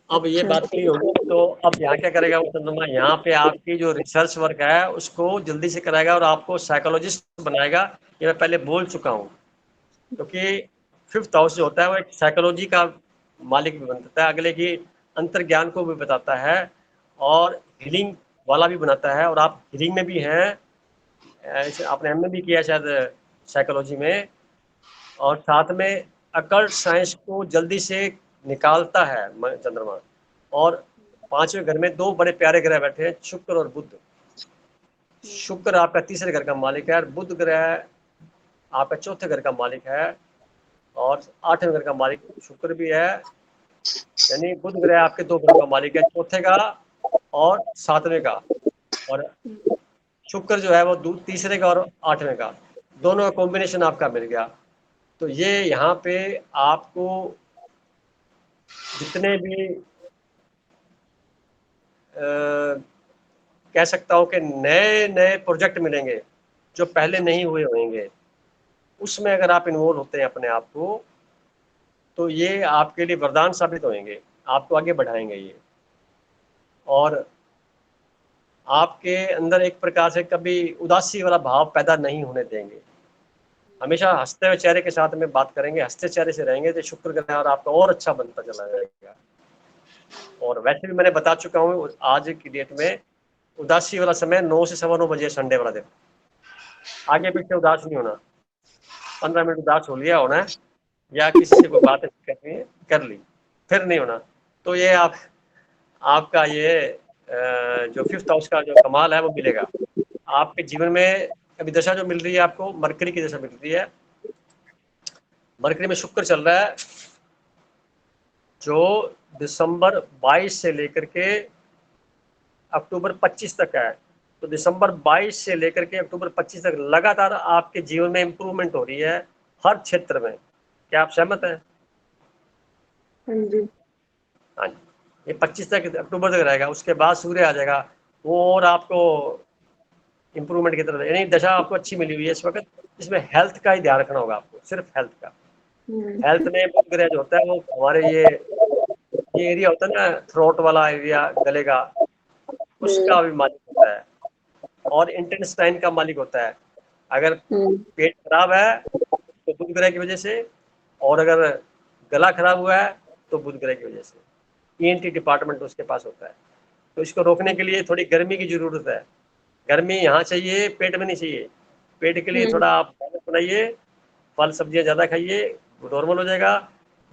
अब ये बात नहीं होगी तो अब यहाँ क्या करेगा वो चंद्रमा? यहाँ पे आपकी जो रिसर्च वर्क है उसको जल्दी से कराएगा और आपको साइकोलॉजिस्ट बनाएगा। ये मैं पहले बोल चुका हूँ, क्योंकि 5th हाउस जो होता है वो एक साइकोलॉजी का मालिक भी बनता है, अगले की अंतर ज्ञान को भी बताता है और हीलिंग वाला भी बनाता है। और आप हीलिंग में भी हैं, आपने MA भी किया शायद साइकोलॉजी में, और साथ में अकल्ट साइंस को जल्दी से निकालता है चंद्रमा। और 5वें घर में 2 बड़े प्यारे ग्रह बैठे हैं, शुक्र और बुध। शुक्र आपका 3रे घर का मालिक है और बुध ग्रह आपका 4थे घर का मालिक है, और 8वें घर का मालिक शुक्र भी है। यानी बुध ग्रह आपके 2 घरों का मालिक है, 4थे का और 7वें का। और शुक्र जो है वो तीसरे का और 8वें का, दोनों का कॉम्बिनेशन आपका मिल गया। तो ये यहाँ पे आपको जितने भी कह सकता हूँ कि नए नए प्रोजेक्ट मिलेंगे जो पहले नहीं हुए होंगे, उसमें अगर आप इन्वॉल्व होते हैं अपने आप को, तो ये आपके लिए वरदान साबित होंगे, आपको आगे बढ़ाएंगे ये, और आपके अंदर एक प्रकार से कभी उदासी वाला भाव पैदा नहीं होने देंगे। हमेशा हंसते हुए चेहरे के साथ में बात करेंगे, हंसते चेहरे से रहेंगे तो शुक्र ग्रह और आपका और अच्छा बनता चला जाएगा। और वैसे भी मैंने बता चुका हूँ, आज की डेट में उदासी वाला समय 9 से 9:15 बजे संडे वाला दिन, आगे पीछे उदास नहीं होना। 15 मिनट उदास हो लिया होना है, या किसी से कोई बात करनी है कर ली, फिर नहीं होना। तो ये आपका ये जो 5th हाउस का जो कमाल है वो मिलेगा आपके जीवन में। अभी दशा जो मिल रही है आपको, मरकरी की दशा मिल रही है। मरकरी में शुक्र चल रहा है जो दिसंबर 22 से लेकर के अक्टूबर 25 तक है। तो दिसंबर 22 से लेकर के अक्टूबर 25 तक लगातार आपके जीवन में इम्प्रूवमेंट हो रही है हर क्षेत्र में। क्या आप सहमत हैं? हाँ जी। हाँ जी, ये 25 तक अक्टूबर तक रहेगा, उसके बाद सूर्य आ जाएगा, वो और आपको इम्प्रूवमेंट की तरफ, यानी दशा आपको अच्छी मिली हुई है इस वक्त। इसमें हेल्थ का ही ध्यान रखना होगा आपको, सिर्फ हेल्थ का। हेल्थ में बुध ग्रह जो होता है वो हमारे ये एरिया होता है ना, थ्रोट वाला एरिया, गले का, उसका भी मालिक होता है, और इंटेस्टाइन का मालिक होता है। अगर पेट खराब है तो बुध ग्रह की वजह से, और अगर गला खराब हुआ है तो बुध ग्रह की वजह से। ENT डिपार्टमेंट उसके पास होता है। तो इसको रोकने के लिए थोड़ी गर्मी की जरूरत है। गर्मी यहाँ चाहिए, पेट में नहीं चाहिए। पेट के लिए थोड़ा आप बनाइए, फल सब्जियां ज़्यादा खाइए, नॉर्मल हो जाएगा।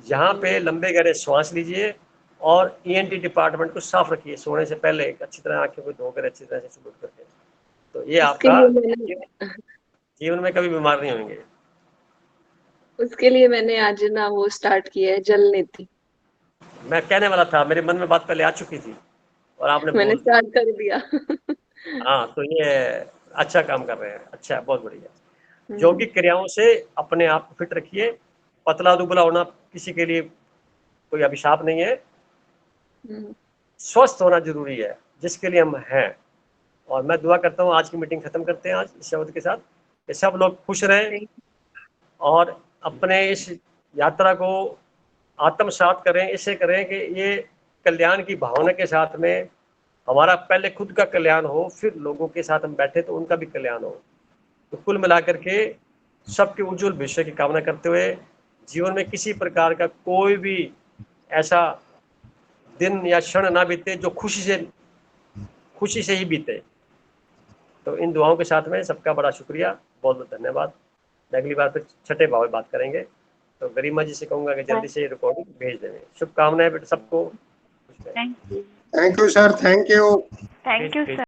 यहाँ पे लंबे गहरे श्वास लीजिए, और ENT डिपार्टमेंट को साफ रखिए सोने से पहले, अच्छी तरह आंखें को धोकर अच्छी तरह से सुबह करके। तो ये आपका जीवन में कभी बीमार नहीं होंगे। उसके लिए मैंने आज ना वो स्टार्ट किया है, जल नीति। मैं कहने वाला था, मेरे मन में बात पहले आ चुकी थी और आपने मैंने बोल स्टार्ट कर दिया। हाँ, तो ये अच्छा काम कर रहे हैं, अच्छा, बहुत बढ़िया। यौगिक क्रियाओं से अपने आप को फिट रखिए। पतला दुबला होना किसी के लिए कोई अभिशाप नहीं है। स्वस्थ होना जरूरी है, जिसके लिए हम हैं। और मैं दुआ करता हूँ, आज की मीटिंग खत्म करते हैं आज इस शब्द के साथ, कि सब लोग खुश रहें और अपने इस यात्रा को आत्मसात करें। इससे करें कि ये कल्याण की भावना के साथ में हमारा पहले खुद का कल्याण हो, फिर लोगों के साथ हम बैठे तो उनका भी कल्याण हो। तो कुल मिलाकर के सबके उज्जवल भविष्य की कामना करते हुए, जीवन में किसी प्रकार का कोई भी ऐसा दिन या क्षण ना बीते जो खुशी से ही बीते। तो इन दुआओं के साथ में सबका बड़ा शुक्रिया, बहुत बहुत धन्यवाद। अगली बार फिर छठे भाव में बात करेंगे। तो गरिमा जी से कहूंगा कि जल्दी से रिकॉर्डिंग भेज देंगे। शुभकामनाएं बेटा सबको। Thank you sir, thank you. Thank you sir.